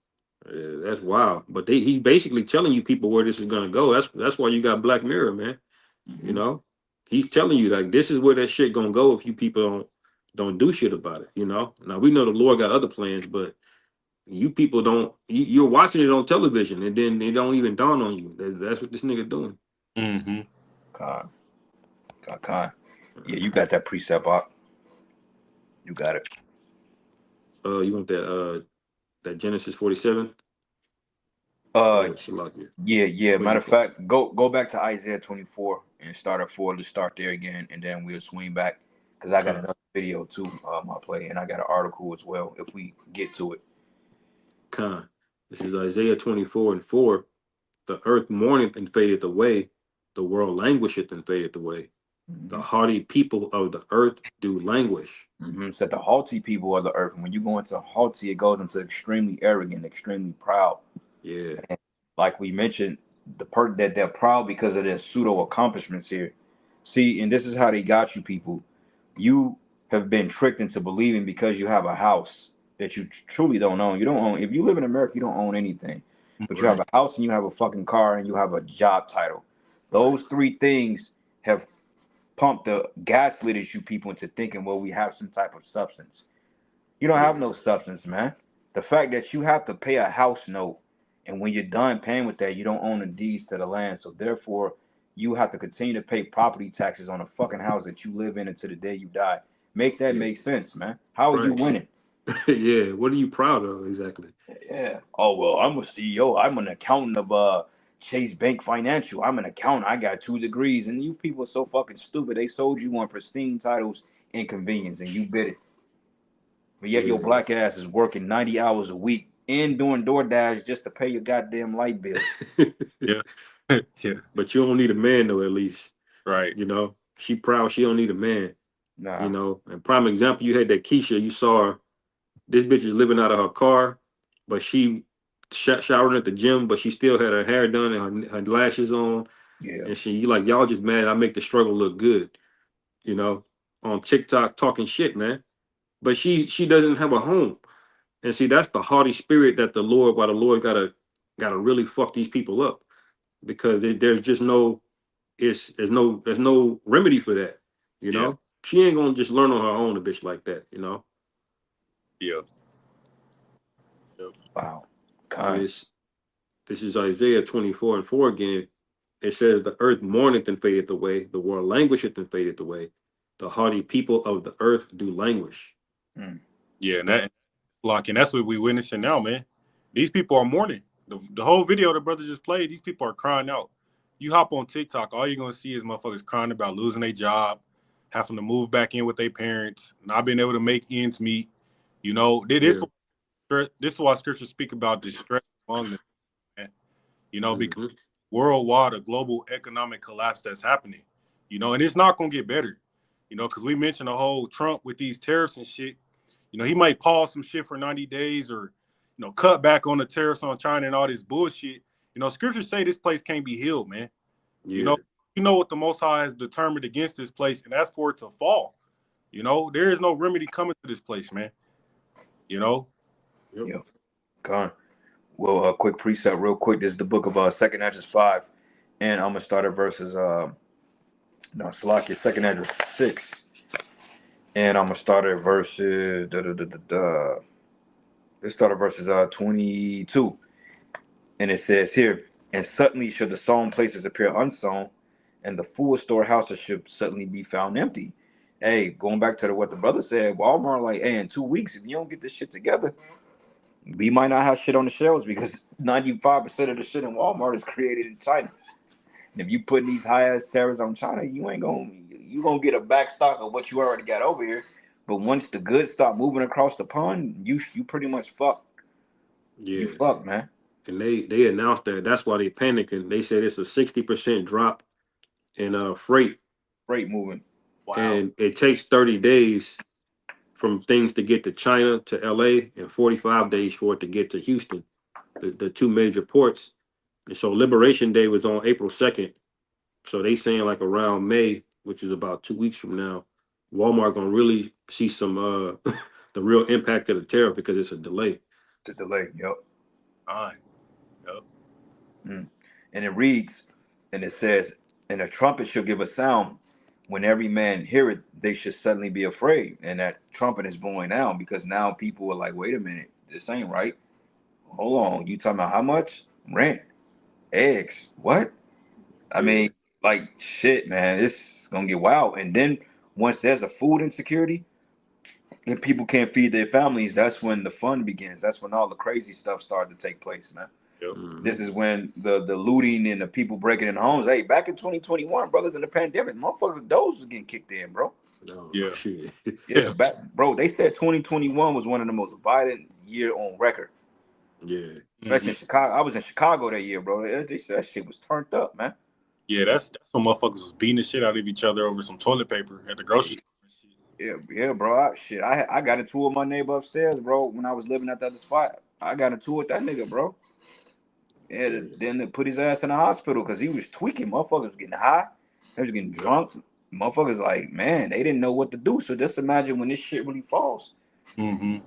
that's wild. But he's basically telling you people where this is gonna go. That's why you got Black Mirror, man. You Mm-hmm. know, he's telling you like this is where that shit gonna go if you people don't do shit about it. Now we know the Lord got other plans, but you people don't. You're watching it on television, and then it don't even dawn on you that's what this nigga doing. Mm-hmm. God. Yeah, you got that precept up. You got it. You want that Genesis 47? Uh, Oh, Shalakia. yeah. Where'd you Matter of put? fact, go back to Isaiah 24 and start at 4. Let's start there again, and then we'll swing back because I got Con. another video too. I play, and I got an article as well. If we get to it. Con. This is Isaiah 24:4. The earth mourneth and fadeth away. The world languisheth and fadeth away. The Mm-hmm. haughty people of the earth do languish. Mm-hmm. Said the haughty people of the earth. And when you go into haughty, it goes into extremely arrogant, extremely proud. Yeah. And like we mentioned, the part that they're proud because of their pseudo accomplishments here. See, and this is how they got you people. You have been tricked into believing because you have a house that you truly don't own. You don't own. If you live in America, you don't own anything. But you have Right. a house and you have a fucking car and you have a job title. Those three things have pumped the gaslighted you people into thinking, well, we have some type of substance. You don't have Yeah. no substance, man. The fact that you have to pay a house note, and when you're done paying with that, you don't own the deeds to the land. So therefore, you have to continue to pay property taxes on a fucking house that you live in until the day you die. Make that Yeah. make sense, man. How are you Right. winning? Yeah. What are you proud of exactly? Yeah. Oh well, I'm a CEO. I'm an accountant of Chase Bank Financial. I'm an accountant. I got 2 degrees, and you people are so fucking stupid. They sold you on pristine titles and convenience, and you bid it. But yet your Yeah. black ass is working 90 hours a week and doing DoorDash just to pay your goddamn light bill. Yeah. Yeah. But you don't need a man though, at least. Right. She proud she don't need a man. Nah. And prime example, you had that Keisha, you saw her. This bitch is living out of her car, but she showering at the gym, but she still had her hair done and her lashes on. Yeah. And you like, y'all just mad I make the struggle look good, on TikTok talking shit, man. But she doesn't have a home. And see, that's the haughty spirit that why the Lord gotta really fuck these people up. Because there's just there's no remedy for that, you Yeah. know? She ain't gonna just learn on her own a bitch like that. Yeah. Yep. Wow. And Kind. this is Isaiah 24:4 again. It says, the earth mourneth and fadeth away, the world languisheth and fadeth away. The haughty people of the earth do languish. Mm. Yeah. And that's what we witnessing now, man. These people are mourning. The whole video the brother just played, these people are crying out. You hop on TikTok, all you're gonna see is motherfuckers crying about losing their job, having to move back in with their parents, not being able to make ends meet. This Yeah. this is why scriptures speak about distress among them, man. Because Mm-hmm. worldwide, a global economic collapse that's happening. And it's not gonna get better. Because we mentioned the whole Trump with these tariffs and shit. He might pause some shit for 90 days or, cut back on the tariffs on China and all this bullshit. Scriptures say this place can't be healed, man. You Yeah. know, what the Most High has determined against this place, and that's for it to fall. There is no remedy coming to this place, man. Yep. Yeah. Kind. Well, a quick precept, real quick. This is the book of Second Address 5, and I'm gonna start at verses no, Salakia, Second Address 6, and I'm gonna start at verses Let's start at verses 22, and it says here, and suddenly should the sown places appear unsown, and the full storehouses should suddenly be found empty. Hey, going back to what the brother said, Walmart, like, hey, in 2 weeks, if you don't get this shit together, we might not have shit on the shelves because 95% of the shit in Walmart is created in China. And if you put these high ass tariffs on China, you gonna get a back stock of what you already got over here. But once the goods start moving across the pond, you pretty much fucked. You Yeah. fucked, man. and they announced that. That's why they panicking. They said it's a 60% drop in freight, Freight moving. Wow. and it takes 30 days from things to get to China to LA, and 45 days for it to get to Houston, the two major ports. And so Liberation Day was on April 2nd. So they saying like around May, which is about 2 weeks from now, Walmart gonna really see some the real impact of the tariff because it's a delay. The delay. Yep. Fine. Yep. Mm. And it reads, and it says, and a trumpet shall give a sound. When every man hear it, they should suddenly be afraid. And that trumpet is blowing now because now people are like, wait a minute, this ain't right. Hold on. You talking about how much? Rent, eggs, what? I Yeah. mean, like shit, man. It's gonna get wild. And then once there's a food insecurity and people can't feed their families, that's when the fun begins. That's when all the crazy stuff started to take place, man. Yep. This is when the looting and the people breaking in homes. Hey, back in 2021, brothers, in the pandemic, motherfuckers, those was getting kicked in, bro. No, Yeah. shit. Yeah, back, bro. They said 2021 was one of the most violent year on record. Yeah. Especially in Chicago. I was in Chicago that year, bro. They said that shit was turned up, man. Yeah, that's when motherfuckers was beating the shit out of each other over some toilet paper at the grocery store and shit. Yeah, bro. I got into it with my neighbor upstairs, bro. When I was living at the other spot, I got into it with that nigga, bro. Yeah, Yeah. then they put his ass in the hospital because he was tweaking. Motherfuckers was getting high. They was getting drunk. Motherfuckers like, man, they didn't know what to do. So just imagine when this shit really falls. Mm-hmm.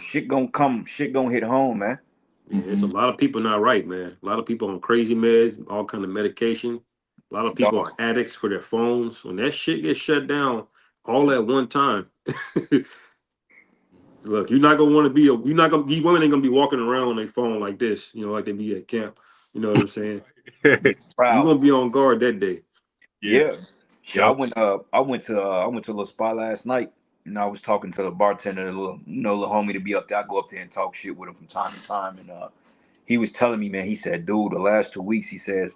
Shit gon' come. Shit gon' hit home, man. Yeah, it's a lot of people not right, man. A lot of people on crazy meds, all kind of medication. A lot of people Dog. are addicts for their phones. When that shit gets shut down all at one time, look, you're not gonna want to be you're not gonna these women ain't gonna be walking around on their phone like this, like they be at camp. You know what I'm saying? Be You're proud. gonna be on guard that day. Yeah. Yeah. Shit, Yep. I went to a little spot last night, and I was talking to the bartender, the little little homie to be up there. I go up there and talk shit with him from time to time, and he was telling me, man, he said, dude, the last 2 weeks, he says,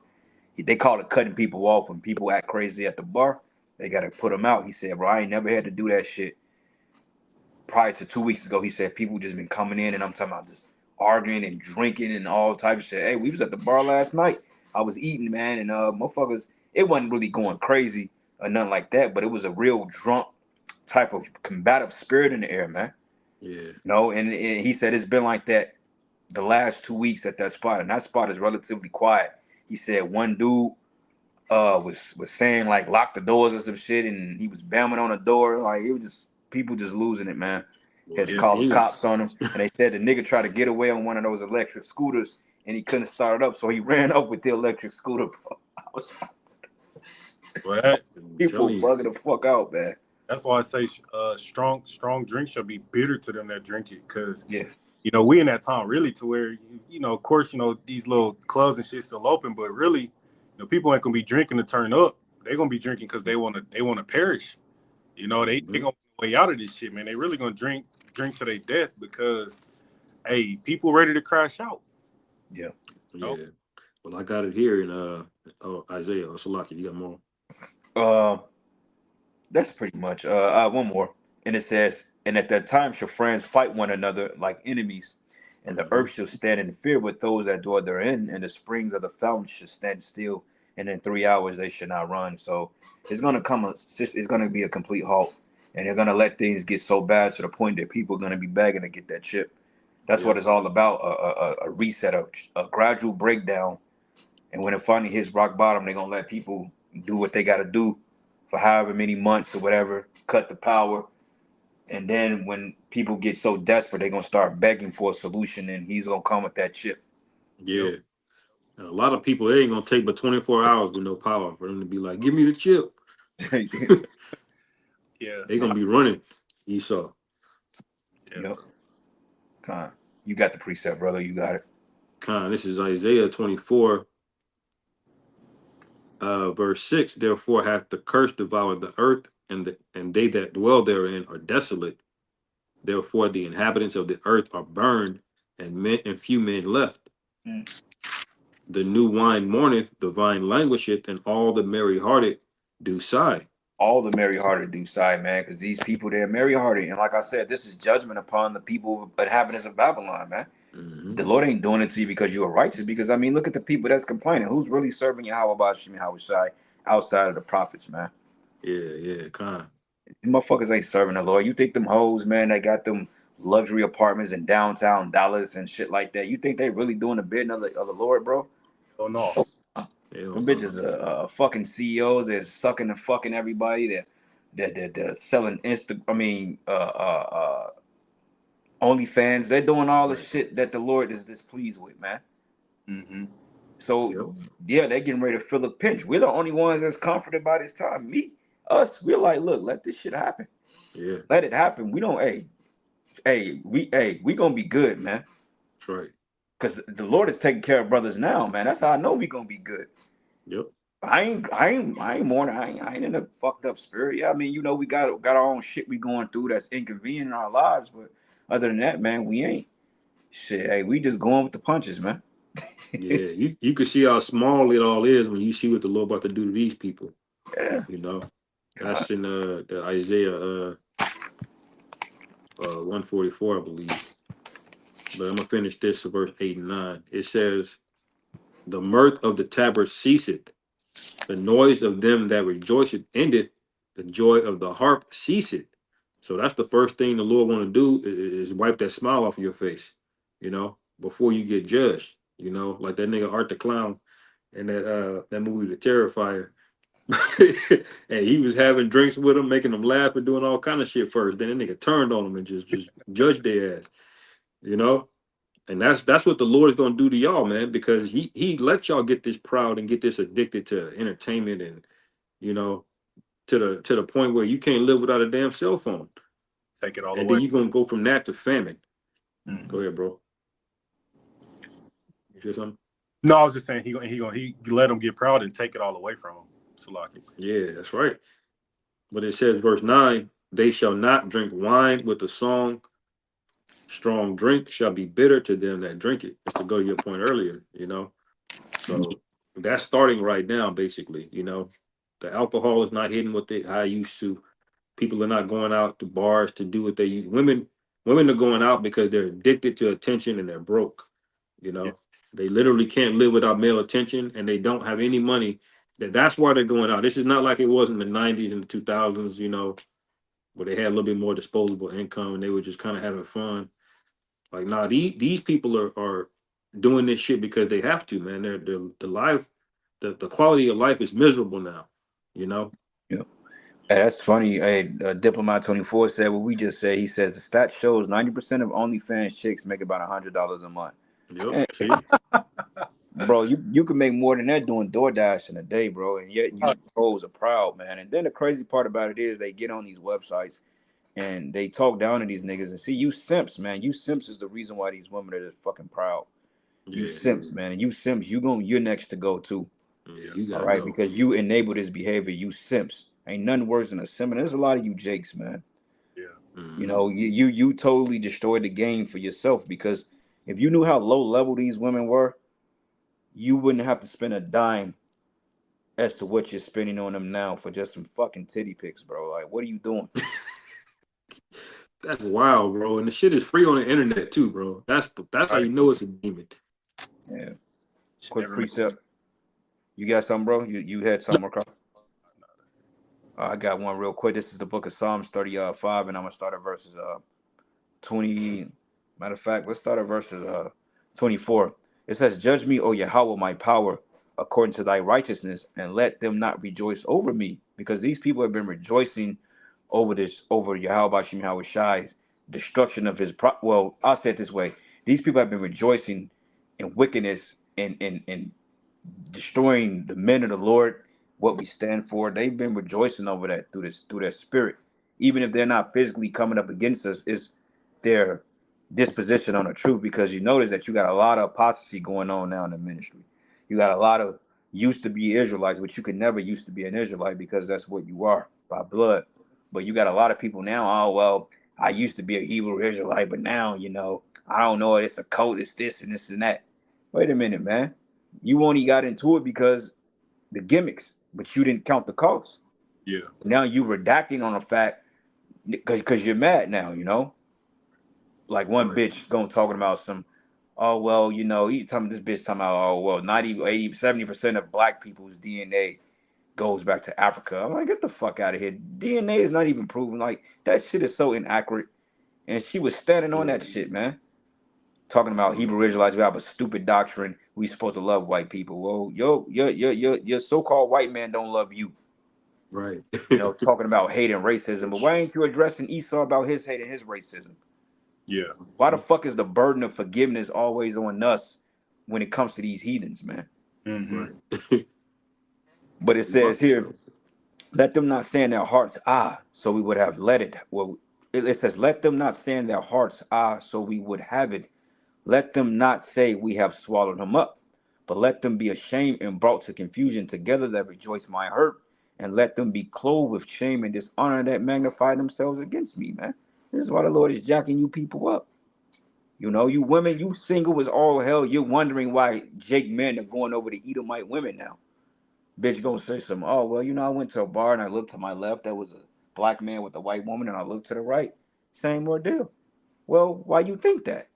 they call it cutting people off when people act crazy at the bar. They gotta put them out. He said, bro, I ain't never had to do that shit prior to 2 weeks ago. He said people just been coming in, and I'm talking about just arguing and drinking and all types of shit. Hey, we was at the bar last night. I was eating, man, and motherfuckers, it wasn't really going crazy or nothing like that, but it was a real drunk type of combative spirit in the air, man. Yeah. And he said it's been like that the last 2 weeks at that spot, and that spot is relatively quiet. He said one dude was saying like lock the doors or some shit, and he was bamming on the door. Like it was just people just losing it, man. Well, Had to that's call the dangerous. cops on him, and they said the nigga tried to get away on one of those electric scooters, and he couldn't start it up, so he ran up with the electric scooter. Bro. I was Well, that, I'm people telling you. bugging the fuck out, man. that's why I say strong drink shall be bitter to them that drink it, because Yeah, we in that time really to where of course these little clubs and shit still open, but really people ain't gonna be drinking to turn up. They gonna be drinking because they wanna perish. They Mhm. gonna way out of this shit, man. They really gonna drink to their death because hey, people ready to crash out. yeah. You know? Yeah. Well, I got it here in Isaiah or Salaki. You got more? Uh, that's pretty much. One more, and it says, and at that time shall friends fight one another like enemies, and the Hmm. earth shall stand in fear with those that dwell therein, and the springs of the fountains shall stand still, and in 3 hours they should not run. So it's gonna it's gonna be a complete halt, and they're gonna let things get so bad to the point that people are gonna be begging to get that chip. That's what Yep. it's all about. A reset, a gradual breakdown, and when it finally hits rock bottom, they're gonna let people do what they got to do for however many months or whatever, cut the power, and then when people get so desperate, they're gonna start begging for a solution, and he's gonna come with that chip. Yep. Yeah. And a lot of people, it ain't gonna take but 24 hours with no power for them to be like, "Give me the chip." Yeah. They gonna be running. Esau. Yeah. Yep. Con, you got the precept, brother. You got it. This is Isaiah 24, verse 6. Therefore hath the curse devoured the earth, and they that dwell therein are desolate. Therefore the inhabitants of the earth are burned, and few men left. Mm. The new wine mourneth, the vine languisheth, and all the merry hearted do sigh. All the merry hearted do sigh, man, because these people they're merry hearted, and like I said, this is judgment upon the people inhabitants of Babylon, man. Mm-hmm. The Lord ain't doing it to you because you are righteous. Because I mean, look at the people that's complaining. Who's really serving Yahweh Bashim Yahweh Shai outside of the prophets, man? Yeah, kind. Them motherfuckers ain't serving the Lord. You think them hoes, man, they got them luxury apartments in downtown Dallas and shit like that. You think they really doing the bidding of the Lord, bro? Oh no. Hell Them no. bitches are fucking CEOs. They're sucking and fucking everybody. They're selling OnlyFans. They're doing all the Right. shit that the Lord is displeased with, man. Mm-hmm. So Yep. yeah, they're getting ready to feel a pinch. We're the only ones that's comforted by this time. Us, we're like, look, let this shit happen. Yeah, Let it happen. We don't, we gonna be good, man. that's right. Cause the Lord is taking care of brothers now, man. That's how I know we gonna be good. Yep. I ain't mourning. I ain't in a fucked up spirit. Yeah, I mean, we got our own shit we going through that's inconvenient in our lives, but other than that, man, we ain't. Shit, hey, we just going with the punches, man. Yeah, you can see how small it all is when you see what the Lord about to do to these people. Yeah. You know, God. that's in the Isaiah 144, I believe. But I'm gonna finish this verse 8 and 9. It says, "The mirth of the tabrets ceaseth, the noise of them that rejoiceth endeth, the joy of the harp ceaseth." So that's the first thing the Lord want to do is wipe that smile off your face, before you get judged. Like that nigga Art the Clown in that movie The Terrifier. And he was having drinks with him, making them laugh and doing all kind of shit first. Then that nigga turned on him and just judged their ass, you know. And that's what the Lord is gonna do to y'all, man, because he lets y'all get this proud and get this addicted to entertainment and you know to the point where you can't live without a damn cell phone. Take it all And away. then you're gonna go from that to famine. Mm-hmm. Go ahead, bro. You said something? No, I was just saying he let him get proud and take it all away from him. Salaki. Yeah, that's right. But it says, verse 9, they shall not drink wine with the song. Strong drink shall be bitter to them that drink it. Just to go to your point earlier. So that's starting right now, basically. The alcohol is not hitting what how it used to. People are not going out to bars to do what they use. Women are going out because they're addicted to attention and they're broke. You Yeah. know, they literally can't live without male attention and they don't have any money. That's why they're going out. This is not like it was in the 90s and the 2000s, where they had a little bit more disposable income and they were just kind of having fun. Like, nah, these people are doing this shit because they have to, man. They're the life, the quality of life is miserable now, you know? Yeah. Hey, that's funny. Hey, Diplomat 24 said what we just said. He says the stat shows 90% of OnlyFans chicks make about $100 a month. Yep. Hey, See? bro, you can make more than that doing DoorDash in a day, bro. And yet you hoes are proud, man. And then the crazy part about it is they get on these websites and they talk down to these niggas. And see, you simps, man. You simps is the reason why these women are just fucking proud. You Yeah. simps, man. And you simps, you're next to go too. Yeah, Yeah. you All gotta right, go. because you enable this behavior. You simps. Ain't nothing worse than a simp. And there's a lot of you jakes, man. Yeah. Mm-hmm. You totally destroyed the game for yourself because if you knew how low level these women were, you wouldn't have to spend a dime as to what you're spending on them now for just some fucking titty pics, bro. Like, what are you doing? That's wild, bro. And the shit is free on the internet too, bro. That's how Right. you know it's a demon. Yeah. Should Quick never make. precept. You got something, bro? You had something, Carl? I got one real quick. This is the book of Psalms 35, and I'm gonna start at verses 20. Matter of fact, let's start at verses 24. It says, "Judge me, O Yahweh, my power, according to thy righteousness, and let them not rejoice over me," because these people have been rejoicing over Yahweh Bashim Yahweh Shai's destruction of his. Well, I'll say it this way: these people have been rejoicing in wickedness and destroying the men of the Lord, what we stand for. They've been rejoicing over that through their spirit. Even if they're not physically coming up against us, it's their disposition on the truth, because you notice that you got a lot of apostasy going on now in the ministry. You got a lot of used to be Israelites, which you could never used to be an Israelite because that's what you are by blood. But you got a lot of people now, oh well, I used to be a Hebrew Israelite, but now, I don't know, it's a cult, it's this and this and that. Wait a minute, man. You only got into it because the gimmicks, but you didn't count the cost. Yeah. Now you redacting on a fact because you're mad now, Like one Right. bitch going talking about some, oh well, you know, he talking this bitch talking about, oh well, 90, 80, 70% of black people's DNA goes back to Africa. I'm like, get the fuck out of here. DNA is not even proven. Like that shit is so inaccurate. And she was standing on Yeah. that shit, man. Talking about Hebrew Israelites, we have a stupid doctrine. We supposed to love white people. Well, your so-called white man don't love you. Right. You know, talking about hate and racism. But why ain't you addressing Esau about his hate and his racism? Yeah. Why the fuck is the burden of forgiveness always on us when it comes to these heathens, man? Mm-hmm. Right. But it says here, let them not say in their hearts, ah, so we would have let it. Well, it says, let them not say in their hearts, ah, so we would have it. Let them not say we have swallowed him up, but let them be ashamed and brought to confusion together that rejoice my hurt, and let them be clothed with shame and dishonor that magnify themselves against me, man. This is why the Lord is jacking you people up. You know, you women, you single as all hell. You're wondering why Jake men are going over to Edomite women now. Bitch gonna say something. Oh, well, you know, I went to a bar and I looked to my left. There was a black man with a white woman, and I looked to the right. Same ordeal. Well, why you think that?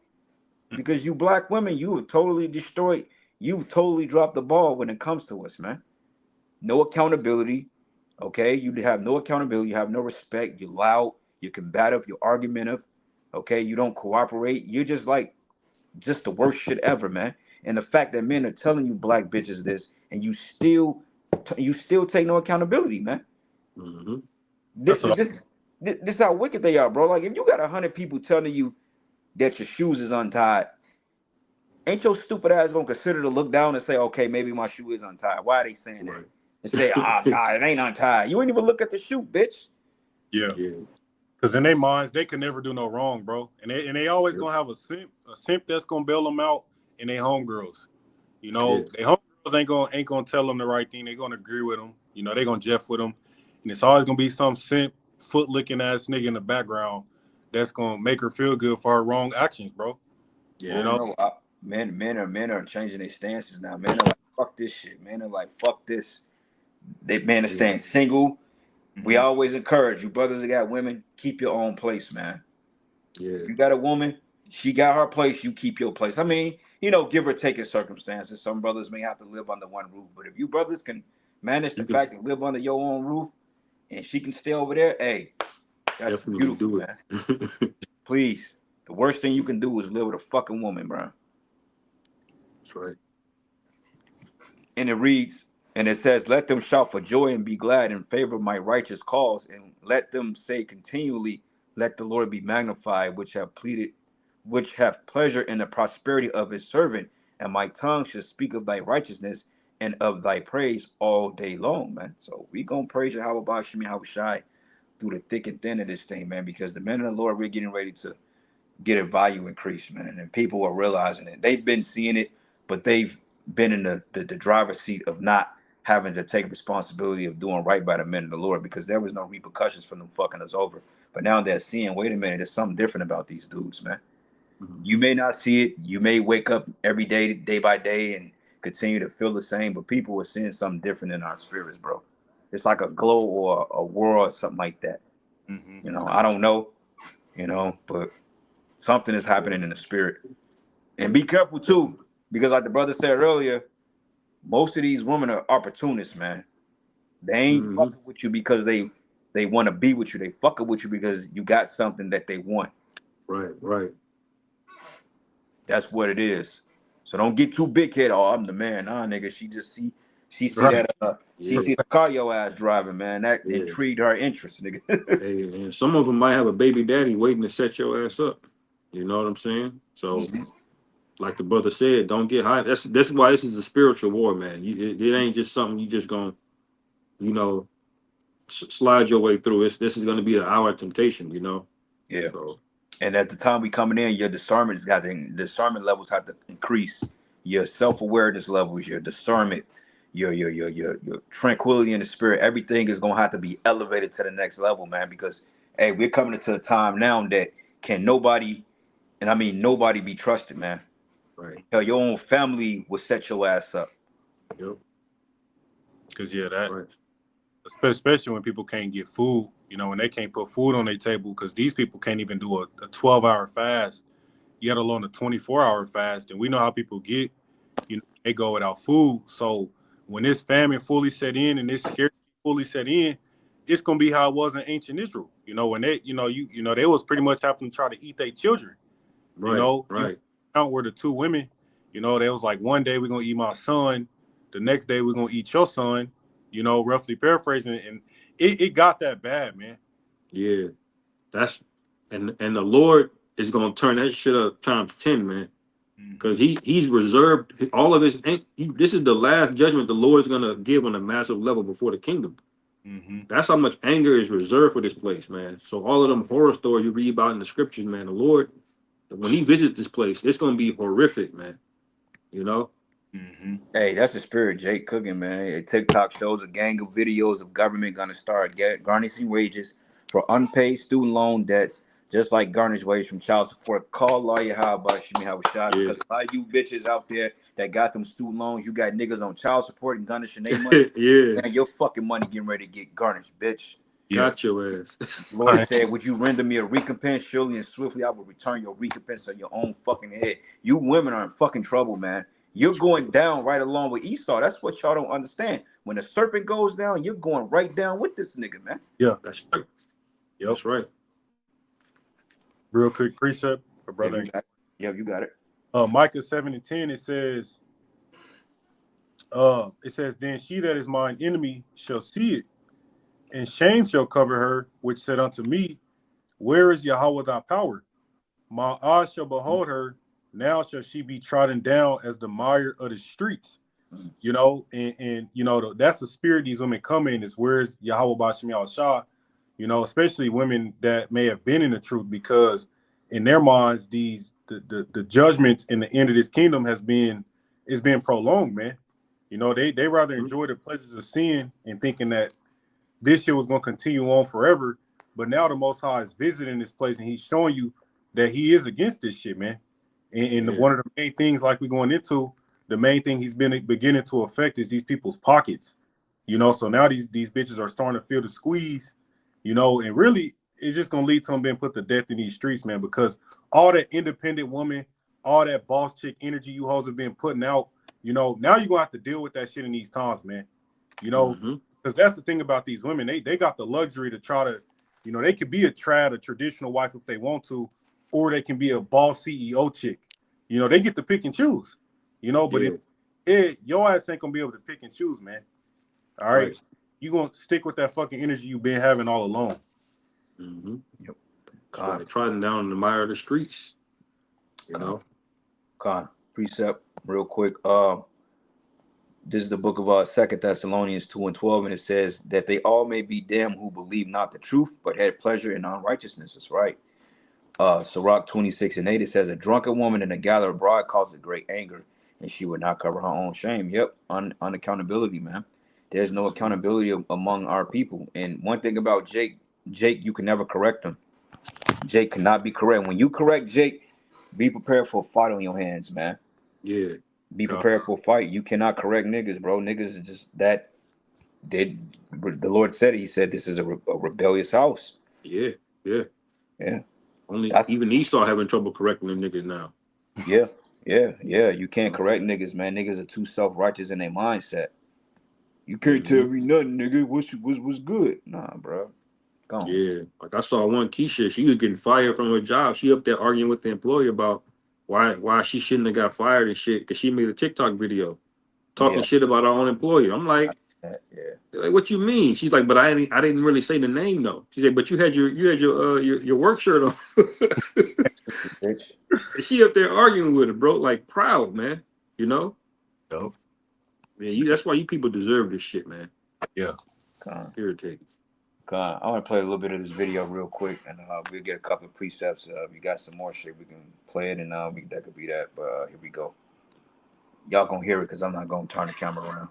Because you black women, you have totally destroyed. You've totally dropped the ball when it comes to us, man. No accountability. Okay, you have no accountability. You have no respect. You're loud. You're combative. You're argumentative. Okay, you don't cooperate. You're just the worst shit ever, man. And the fact that men are telling you black bitches this, and you still take no accountability, man. Mm-hmm. This That's what. this how wicked they are, bro. Like if you got 100 people telling you that your shoes is untied, ain't your stupid ass gonna consider to look down and say, okay, maybe my shoe is untied? Why are they saying that? Right. And say, ah, God, it ain't untied. You ain't even look at the shoe, bitch. Yeah. Yeah. Because in their minds, they can never do no wrong, bro. And they always Yep. gonna have a simp that's gonna bail them out, and they homegirls. You Yeah. know, they homegirls ain't gonna tell them the right thing. They gonna agree with them. You know, they gonna jeff with them, and it's always gonna be some simp foot licking ass nigga in the background that's gonna make her feel good for her wrong actions, bro. You Yeah. Oh know. no, men are changing their stances now. Men are like, fuck this shit. Men are like, fuck this. They men are Yeah. staying single. We Mm-hmm. always encourage you brothers that got women, keep your own place, man. Yeah. You got a woman, she got her place, you keep your place. I mean, give or take in circumstances. Some brothers may have to live under one roof, but if you brothers can manage the You can fact to live under your own roof and she can stay over there, hey, that's definitely beautiful, do man. it. Please. The worst thing you can do is live with a fucking woman, bro. That's right. And it reads, and it says, let them shout for joy and be glad in favor of my righteous cause, and let them say continually, let the Lord be magnified, which have pleasure in the prosperity of his servant, and my tongue should speak of thy righteousness and of thy praise all day long, man. So we gonna praise you, how about Shemi, how shy through the thick and thin of this thing, man, because the men of the Lord, we're getting ready to get a value increase, man. And people are realizing it. They've been seeing it, but they've been in the driver's seat of not having to take responsibility of doing right by the men of the Lord because there was no repercussions from them fucking us over. But now they're seeing, wait a minute, there's something different about these dudes, man. Mhm. You may not see it. You may wake up every day, day by day, and continue to feel the same, but people are seeing something different in our spirits, bro. It's like a glow or a whirl or something like that. Mm-hmm. I don't know, but something is Yeah. happening in the spirit. And be careful too, Definitely. because like the brother said earlier, most of these women are opportunists, man. They ain't Mm-hmm. fucking with you because they want to be with you. They fucking with you because you got something that they want. Right. Right. That's what it is. So don't get too big headed. Oh, I'm the man. Nah, nigga. She see Right. that she Yeah. see the car your ass driving, man. That Yeah. intrigued her interest, nigga. Hey, and some of them might have a baby daddy waiting to set your ass up. You know what I'm saying? So, Mhm. like the brother said, don't get high. That's why this is a spiritual war, man. It ain't just something you just gonna, you know, slide your way through. This is gonna be an hour of temptation. Yeah. So And at the time we coming in, your discernment levels have to increase. Your self awareness levels, your discernment, your tranquility in the spirit, everything is gonna have to be elevated to the next level, man. Because hey, we're coming into a time now that can nobody, and I mean nobody, be trusted, man. right. Hell, your own family will set your ass up. Yep. Because yeah, that Right. especially when people can't get food. You know, when they can't put food on their table, because these people can't even do a 12-hour fast yet alone a 24-hour fast. And we know how people get, they go without food. So when this famine fully set in and this scarcity fully set in, it's gonna be how it was in ancient Israel. When they, they was pretty much having to try to eat their children. Right, You right. count where the two women, they was like, one day we're gonna eat my son, the next day we're gonna eat your son, roughly paraphrasing, and it got that bad, man. Yeah, that's and the Lord is gonna turn that shit up times 10, man. Because he's reserved all of his. This is the last judgment the Lord is gonna give on a massive level before the kingdom. That's how much anger is reserved for this place, man. So all of them horror stories you read about in the scriptures, man, the Lord, when he visits this place, it's gonna be horrific, man. You know? Hey, that's the spirit, Jake cooking, man. TikTok shows a gang of videos of government gonna start garnishing wages for unpaid student loan debts, just like garnish wages from child support. Call lawyer how about Shimi Hawashad, Yeah. because a lot of you bitches out there that got them student loans, you got niggas on child support and garnishing their money. Yeah. Man, your fucking money getting ready to get garnished, bitch. Yeah. Got your ass. Lord said, would you render me a recompense? Surely and swiftly I will return your recompense on your own fucking head. You women are in fucking trouble, man. You're going down right along with Esau. That's what y'all don't understand. When the serpent goes down, you're going right down with this nigga, man. Yeah. That's right. Yep. That's right. Real quick precept for brother. Yeah, you got it. Micah 7:10, it says, then she that is mine enemy shall see it, and shame shall cover her, which said unto me, where is Yahweh thy power? My eyes shall behold her, now shall she be trodden down as the mire of the streets. That's the spirit these women come in, is where's Yahweh Bashim Shah, especially women that may have been in the truth, because in their minds, the judgment in the end of this kingdom is being prolonged, man. They rather enjoy the pleasures of sin and thinking that this shit was going to continue on forever. But now the Most High is visiting this place and he's showing you that he is against this shit, man. And one of the main things, like we're going into, the main thing he's been beginning to affect is these people's pockets. So now these bitches are starting to feel the squeeze, and really it's just going to lead to them being put to death in these streets, man, because all that independent woman, all that boss chick energy you hoes have been putting out, now you're going to have to deal with that shit in these times, man. Because that's the thing about these women. They got the luxury to try to, they could be a traditional wife if they want to, or they can be a boss CEO chick. They get to pick and choose. But your ass ain't gonna be able to pick and choose, man. All right. You gonna stick with that fucking energy you've been having all along. Yep. Trotting down in the mire of the streets. Precept, real quick. This is the book of 2 Thessalonians 2:12, and it says that they all may be damned who believe not the truth, but had pleasure in unrighteousness. That's right. Sirach 26:8, it says, a drunken woman in a gathered abroad causes great anger, and she would not cover her own shame. Yep, unaccountability, man. There's no accountability among our people. And one thing about Jake, you can never correct him. Jake cannot be correct. When you correct Jake, be prepared for a fight on your hands, man. Yeah. Be prepared for a fight. You cannot correct niggas, bro. Niggas is just that. The Lord said it. He said this is a rebellious house. Yeah. That's, even Esau having trouble correcting the niggas now. Yeah. You can't correct niggas, man. Niggas are too self-righteous in their mindset. You can't tell me nothing, nigga. What's good? Nah, bro. Go on. Yeah. Like I saw one Keisha, she was getting fired from her job. She up there arguing with the employer about why she shouldn't have got fired and shit, because she made a TikTok video talking shit about her own employer. I'm like, like, what you mean? She's like, but I didn't really say the name though. She said, but you had your work shirt on. And she up there arguing with her, bro, like proud, man. Nope. Man, that's why you people deserve this shit, man. Yeah. Irritating. I want to play a little bit of this video real quick, and we'll get a couple of precepts. If you got some more shit, we can play it, and that could be that. But here we go. Y'all gonna hear it because I'm not gonna turn the camera around.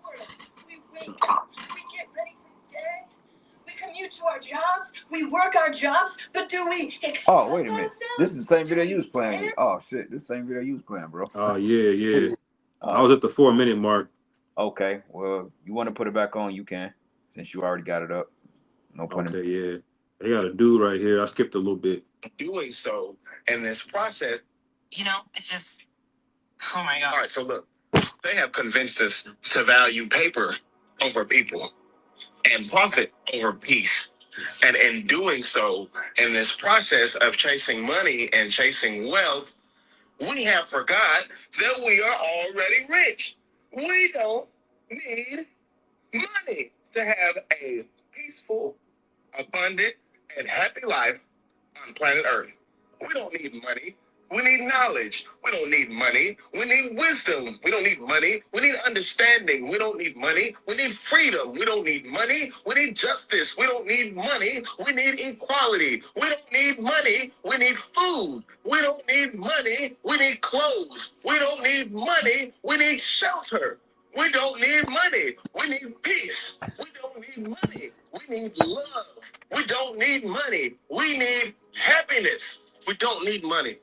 We wake up, we get ready for the day, we commute to our jobs, we work our jobs, but do we express Oh, wait a minute. ourselves? This is the same video you was playing. Oh shit, this is the same video you was playing, bro. Oh yeah. I was at the 4-minute mark. Okay, well, you want to put it back on, you can, since you already got it up. No pun. Okay, yeah. They got a dude right here. I skipped a little bit. Doing so in this process, You know, it's just, oh my God. All right, so look, they have convinced us to value paper over people and profit over peace. And in doing so, in this process of chasing money and chasing wealth, we have forgot that we are already rich. We don't need money to have a peaceful, abundant, and happy life on planet Earth. We don't need money. We need knowledge. We don't need money. We need wisdom. We don't need money. We need understanding. We don't need money. We need freedom. We don't need money. We need justice. We don't need money. We need equality. We don't need money. We need food. We don't need money. We need clothes. We don't need money. We need shelter. We don't need money. We need peace. We don't need money. We need love. We don't need money. We need happiness. We don't need money.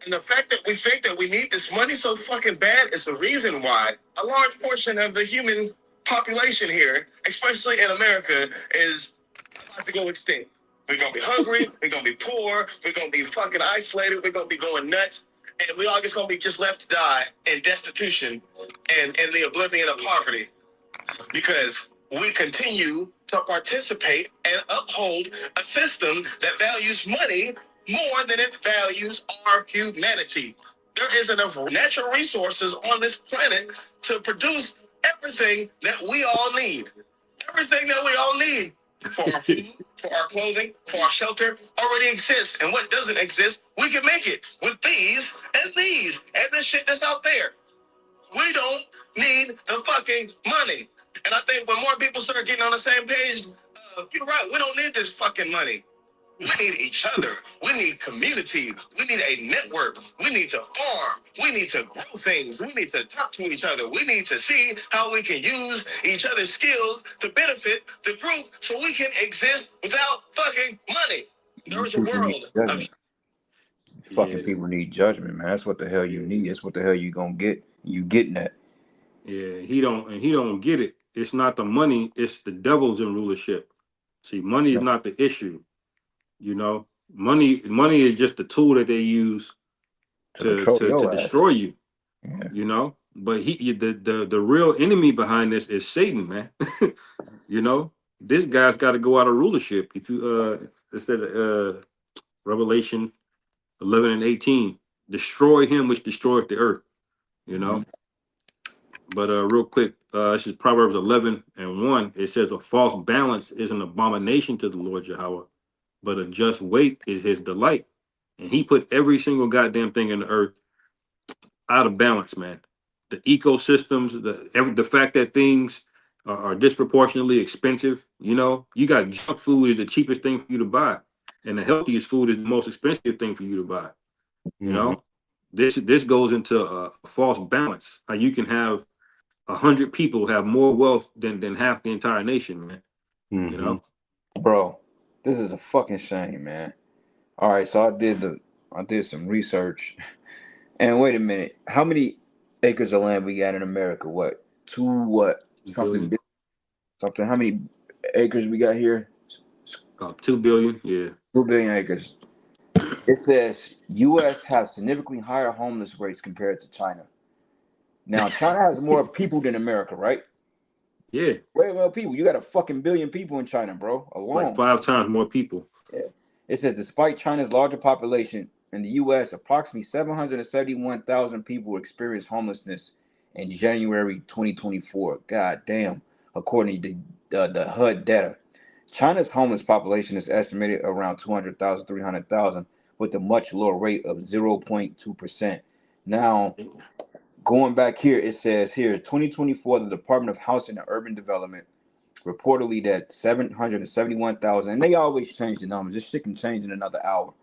And the fact that we think that we need this money so fucking bad is the reason why a large portion of the human population here, especially in America, is about to go extinct. We're gonna be hungry, we're gonna be poor, we're gonna be fucking isolated, we're gonna be going nuts, and we all just gonna be just left to die in destitution and in the oblivion of poverty. Because we continue to participate and uphold a system that values money more than it values our humanity. There isn't enough natural resources on this planet to produce everything that we all need. Everything that we all need for our food, for our clothing, for our shelter already exists. And what doesn't exist, we can make it with these and the shit that's out there. We don't need the fucking money. And I think when more people start getting on the same page, you're right, we don't need this fucking money. We need each other. We need community. We need a network. We need to farm. We need to grow things. We need to talk to each other. We need to see how we can use each other's skills to benefit the group so we can exist without fucking money. There is a world of Fucking Yeah, people need judgment, man. That's what the hell you need. That's what the hell you gonna get. You getting that. yeah. He don't get it. It's not the money. It's the devils in rulership. See, money is not the issue. You know, money is just the tool that they use To control to your ass. destroy you. Yeah. You know, but the real enemy behind this is Satan, man. You know, this guy's got to go out of rulership. If you it said Revelation 11:18, destroy him which destroyed the earth. You know, but real quick, this is Proverbs 11:1. It says a false balance is an abomination to the Lord Yahweh, but a just weight is his delight. And he put every single goddamn thing in the earth out of balance, man. The ecosystems, the fact that things are disproportionately expensive. You know, you got junk food is the cheapest thing for you to buy, and the healthiest food is the most expensive thing for you to buy. You Mm-hmm. know, this goes into a false balance. How you can have 100 people have more wealth than half the entire nation, man. You Mm-hmm. know, Bro, this is a fucking shame, man. All right, so I did some research. And wait a minute, how many acres of land we got in America? What? Two what? billion, Something. How many acres we got here? about 2 billion. Yeah, 2 billion acres. It says U.S. has significantly higher homeless rates compared to China. Now, China has more people than America, right? yeah, Way more people. You got a fucking billion people in China, bro, like alone. 5 times more people. Yeah. It says despite China's larger population, in the U.S., approximately 771,000 people experienced homelessness in January 2024. God damn, according to the HUD data. China's homeless population is estimated around 200,000, 300,000, with a much lower rate of 0.2%. Now, going back here, it says here 2024, the Department of Housing and Urban Development reportedly that 771,000, and they always change the numbers. This shit can change in another hour.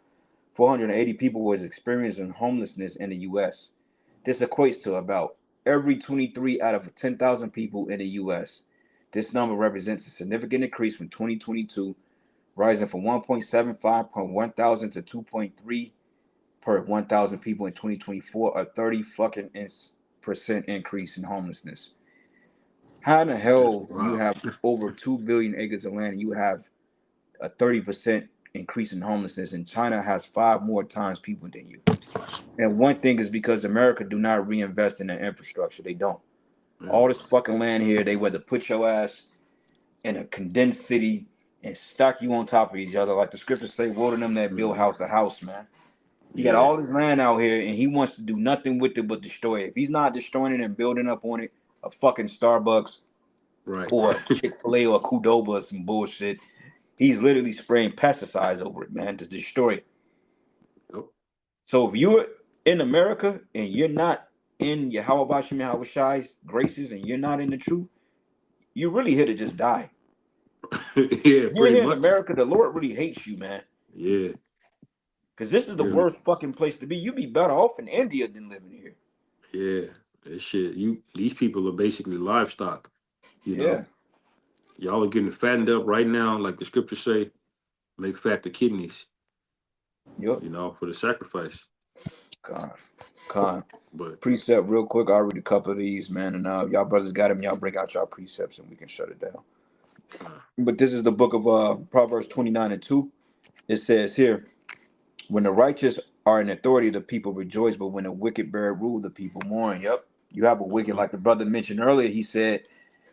480 people was experiencing homelessness in the U.S. This equates to about every 23 out of 10,000 people in the U.S. This number represents a significant increase from 2022, rising from 1.75 per 1,000 to 2.3 per 1,000 people in 2024, a 30 fucking percent increase in homelessness. How in the That's hell you wow. have over 2 billion acres of land and you have a 30% increase in homelessness, and China has 5 more times people than you. And one thing is because America do not reinvest in their infrastructure. They don't. Yeah. All this fucking land here, they whether put your ass in a condensed city and stack you on top of each other, like the scriptures say, woe to them that build house to house, man. He got Yeah. all this land out here, and he wants to do nothing with it but destroy it. If he's not destroying it and building up on it, a fucking Starbucks Right. or a Chick-fil-A or a Qdoba or some bullshit, he's literally spraying pesticides over it, man, to destroy it. Yep. So if you're in America and you're not in Yahweh Shem Yahweh Shai's graces and you're not in the truth, you're really here to just die. Yeah, You're pretty here in much. America, the Lord really hates you, man. Yeah. Because this is the Yeah. worst fucking place to be. You'd be better off in India than living here. Yeah. That shit. These people are basically livestock. You Yeah. know, y'all are getting fattened up right now, like the scriptures say, make fat the kidneys. Yep. You know, for the sacrifice. Con. But Precept real quick. I'll read a couple of these, man. And y'all brothers got them. Y'all bring out y'all precepts and we can shut it down. But this is the book of Proverbs 29:2. It says here, when the righteous are in authority, the people rejoice, but when the wicked bear rule, the people mourn. Yep. You have a wicked, like the brother mentioned earlier. He said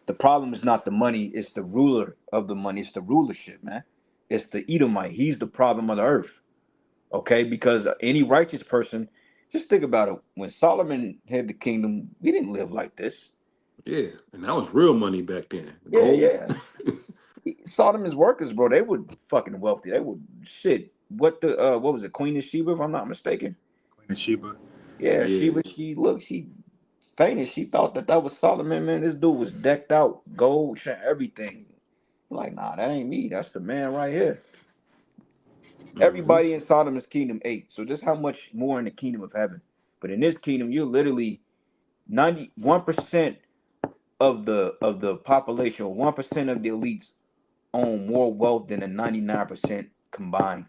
the problem is not the money, it's the ruler of the money. It's the rulership, man. It's the Edomite. He's the problem of the earth. Okay, because any righteous person, just think about it. When Solomon had the kingdom, we didn't live like this. yeah, and that was real money back then. Yeah, Gold. yeah. Solomon's workers, bro, they were fucking wealthy. They were shit. What was it, Queen of Sheba, if I'm not mistaken? Queen of Sheba. Yeah, Yeah. Sheba. She fainted. She thought that was Solomon. Man, this dude was decked out, gold, everything. Like, nah, that ain't me. That's the man right here. Everybody in Sodom's kingdom ate. So just how much more in the kingdom of heaven. But in this kingdom, you're literally 91% of the population, 1% of the elites own more wealth than the 99% combined.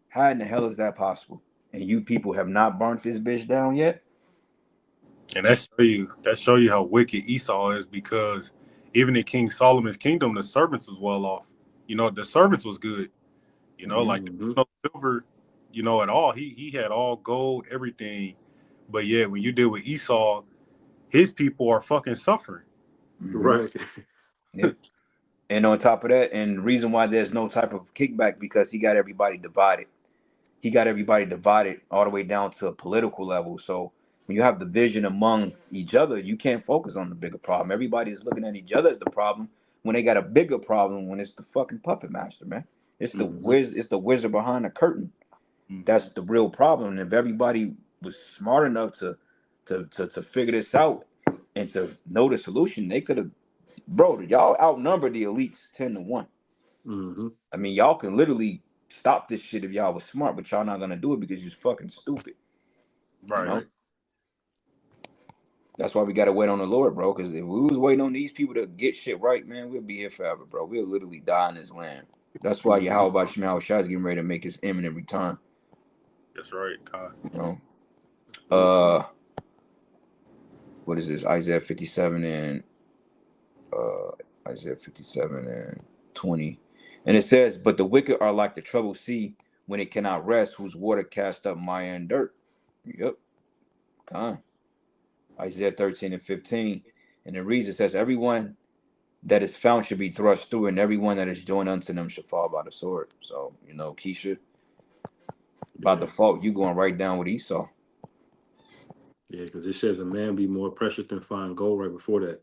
How in the hell is that possible? And you people have not burnt this bitch down yet? And that show you how wicked Esau is, because even in King Solomon's kingdom, the servants was well off. You know, the servants was good. You know, like no silver, you know, at all. He had all gold, everything. But yeah, when you deal with Esau, his people are fucking suffering. Right. Yeah. And on top of that, and the reason why there's no type of kickback, because he got everybody divided. He got everybody divided all the way down to a political level. So when you have division among each other, you can't focus on the bigger problem. Everybody is looking at each other as the problem when they got a bigger problem, when it's the fucking puppet master, man. It's the it's the wizard behind the curtain. That's the real problem. And if everybody was smart enough to figure this out and to know the solution, they could have, bro, y'all outnumber the elites 10-1. I mean, y'all can literally stop this shit if y'all was smart, but y'all not gonna do it because you're fucking stupid. Right. You know? That's why we gotta wait on the Lord, bro. Because if we was waiting on these people to get shit right, man, we'll be here forever, bro. We'll literally die in this land. That's why Yahweh Shema Shai is getting ready to make his imminent return. That's right, God. You know? What is this? Isaiah 57 and 20. And it says, but the wicked are like the troubled sea when it cannot rest, whose water cast up mire and dirt. Yep. Isaiah 13 and 15. And it reads, it says, everyone that is found should be thrust through, and everyone that is joined unto them shall fall by the sword. So, you know, Keisha, by default, you going right down with Esau. Yeah, because it says a man be more precious than fine gold right before that.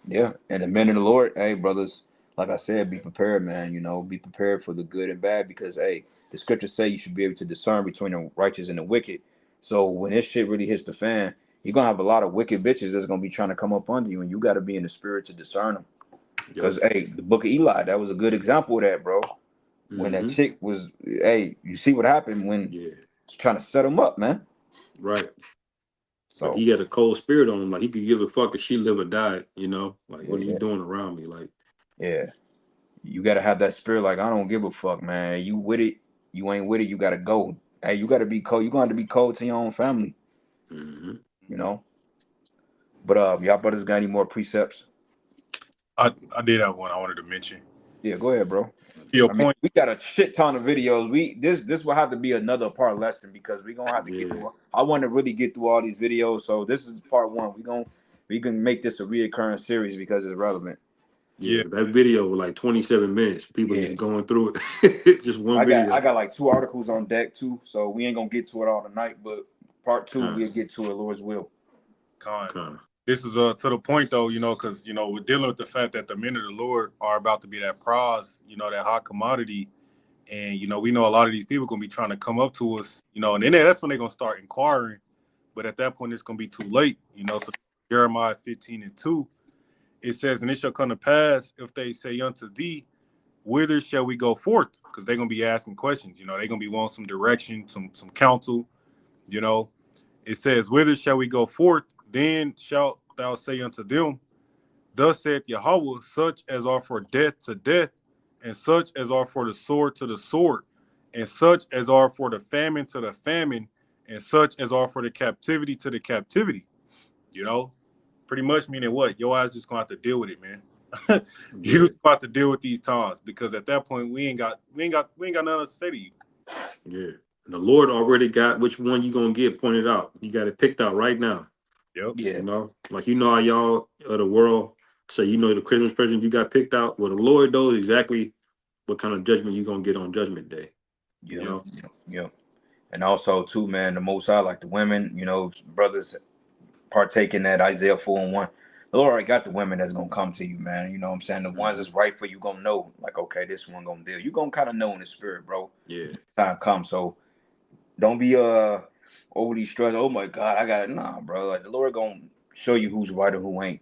Yeah, and the men of the Lord, hey, brothers, like I said, be prepared, man. You know, be prepared for the good and bad, because, hey, the scriptures say you should be able to discern between the righteous and the wicked. So when this shit really hits the fan, you're going to have a lot of wicked bitches that's going to be trying to come up under you, and you got to be in the spirit to discern them. Because, hey, the book of Eli, that was a good example of that, bro. When that chick was, hey, you see what happened when it's trying to set him up, man. Right. So he got a cold spirit on him. Like, he could give a fuck if she live or die, you know? Like, what are you doing around me? Like, yeah. You got to have that spirit like, I don't give a fuck, man. You with it, you ain't with it, you got to go. Hey, you got to be cold. You're going to have to be cold to your own family. You know? But y'all brothers got any more precepts? I did have one I wanted to mention. Yeah, go ahead, bro. To your I mean, point, we got a shit ton of videos. This will have to be another part lesson because we're gonna have to get Yeah. through. I want to really get through all these videos. So this is part one. We can make this a reoccurring series because it's relevant. Yeah, yeah, that video was like 27 minutes. People Yeah. just going through it. Just one I video. got like 2 articles on deck too. So we ain't gonna get to it all tonight, but part two Con. we'll get to it, Lord's will. Con. this is to the point though, because we're dealing with the fact that the men of the Lord are about to be that prize, that hot commodity, and we know a lot of these people gonna be trying to come up to us, and then that's when they're gonna start inquiring, but at that point it's gonna be too late, So Jeremiah 15:2, it says, "And it shall come to pass if they say unto thee, whither shall we go forth?" Because they're gonna be asking questions, they're gonna be wanting some direction, some counsel, It says, "Whither shall we go forth? Then shalt thou say unto them, Thus saith Yahweh, such as are for death to death, and such as are for the sword to the sword, and such as are for the famine to the famine, and such as are for the captivity to the captivity." Pretty much meaning what? Your eyes just gonna have to deal with it, man. You got to deal with these times because at that point we ain't got nothing else to say to you. Yeah. And the Lord already got which one you gonna get pointed out. You got it picked out right now. Yep. Yeah. Like how y'all of the world say the Christmas present you got picked out. Well, the Lord knows exactly what kind of judgment you're gonna get on Judgment Day. Yeah. And also too, man, the Most High, like the women, brothers partake in that Isaiah 4:1. The Lord already got the women that's gonna come to you, man. You know what I'm saying? The ones that's right for you gonna know, like, okay, this one gonna deal. You gonna kind of know in the spirit, bro. Yeah. Time comes. So don't be overly stressed. Oh my God, I got it. Nah, bro. Like the Lord gonna show you who's right and who ain't.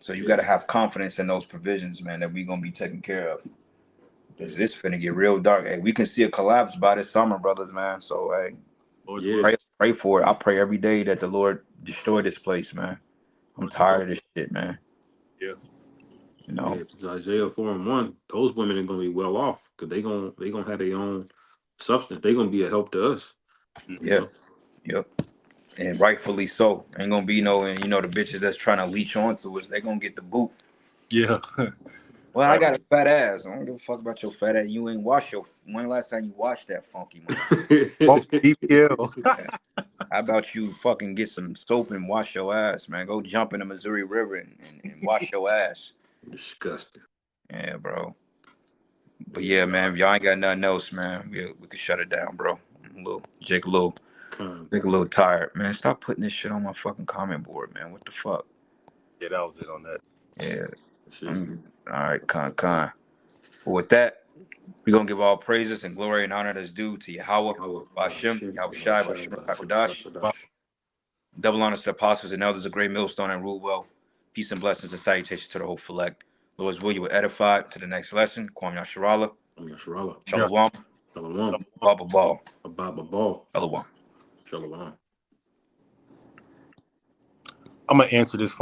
So you gotta have confidence in those provisions, man, that we gonna be taken care of. It's finna get real dark. Hey, we can see a collapse by this summer, brothers, man. So hey, pray for it. I pray every day that the Lord destroy this place, man. I'm tired of this shit, man. Yeah. If it's Isaiah 4:1, those women are gonna be well off because they gonna have their own substance. They're gonna be a help to us. Yep. And rightfully so. Ain't gonna be and the bitches that's trying to leech onto us, they gonna get the boot. Yeah. Well, I got a fat ass. I don't give a fuck about your fat ass. You ain't wash when last time you washed that funky one? How about you fucking get some soap and wash your ass, man? Go jump in the Missouri River and wash your ass. Disgusting. Yeah, bro. But yeah, man, if y'all ain't got nothing else, man, we could shut it down, bro. Jake a little tired, man. Stop putting this shit on my fucking comment board, man. What the fuck? Yeah, that was it on that. Yeah. All right, con. But with that, we're gonna give all praises and glory and honor that's due to Yahweh, Bashem, Yahushai, Bashem, Hakadash. Double honors to the apostles and elders of Great Millstone and rule well. Peace and blessings and salutations to the whole select. Lord's will you were edified to the next lesson. Kwam Yasharala. Shalom. Shalom. Baba Ball. Baba Ball. Shalom. Shalom. I'm gonna answer this phone.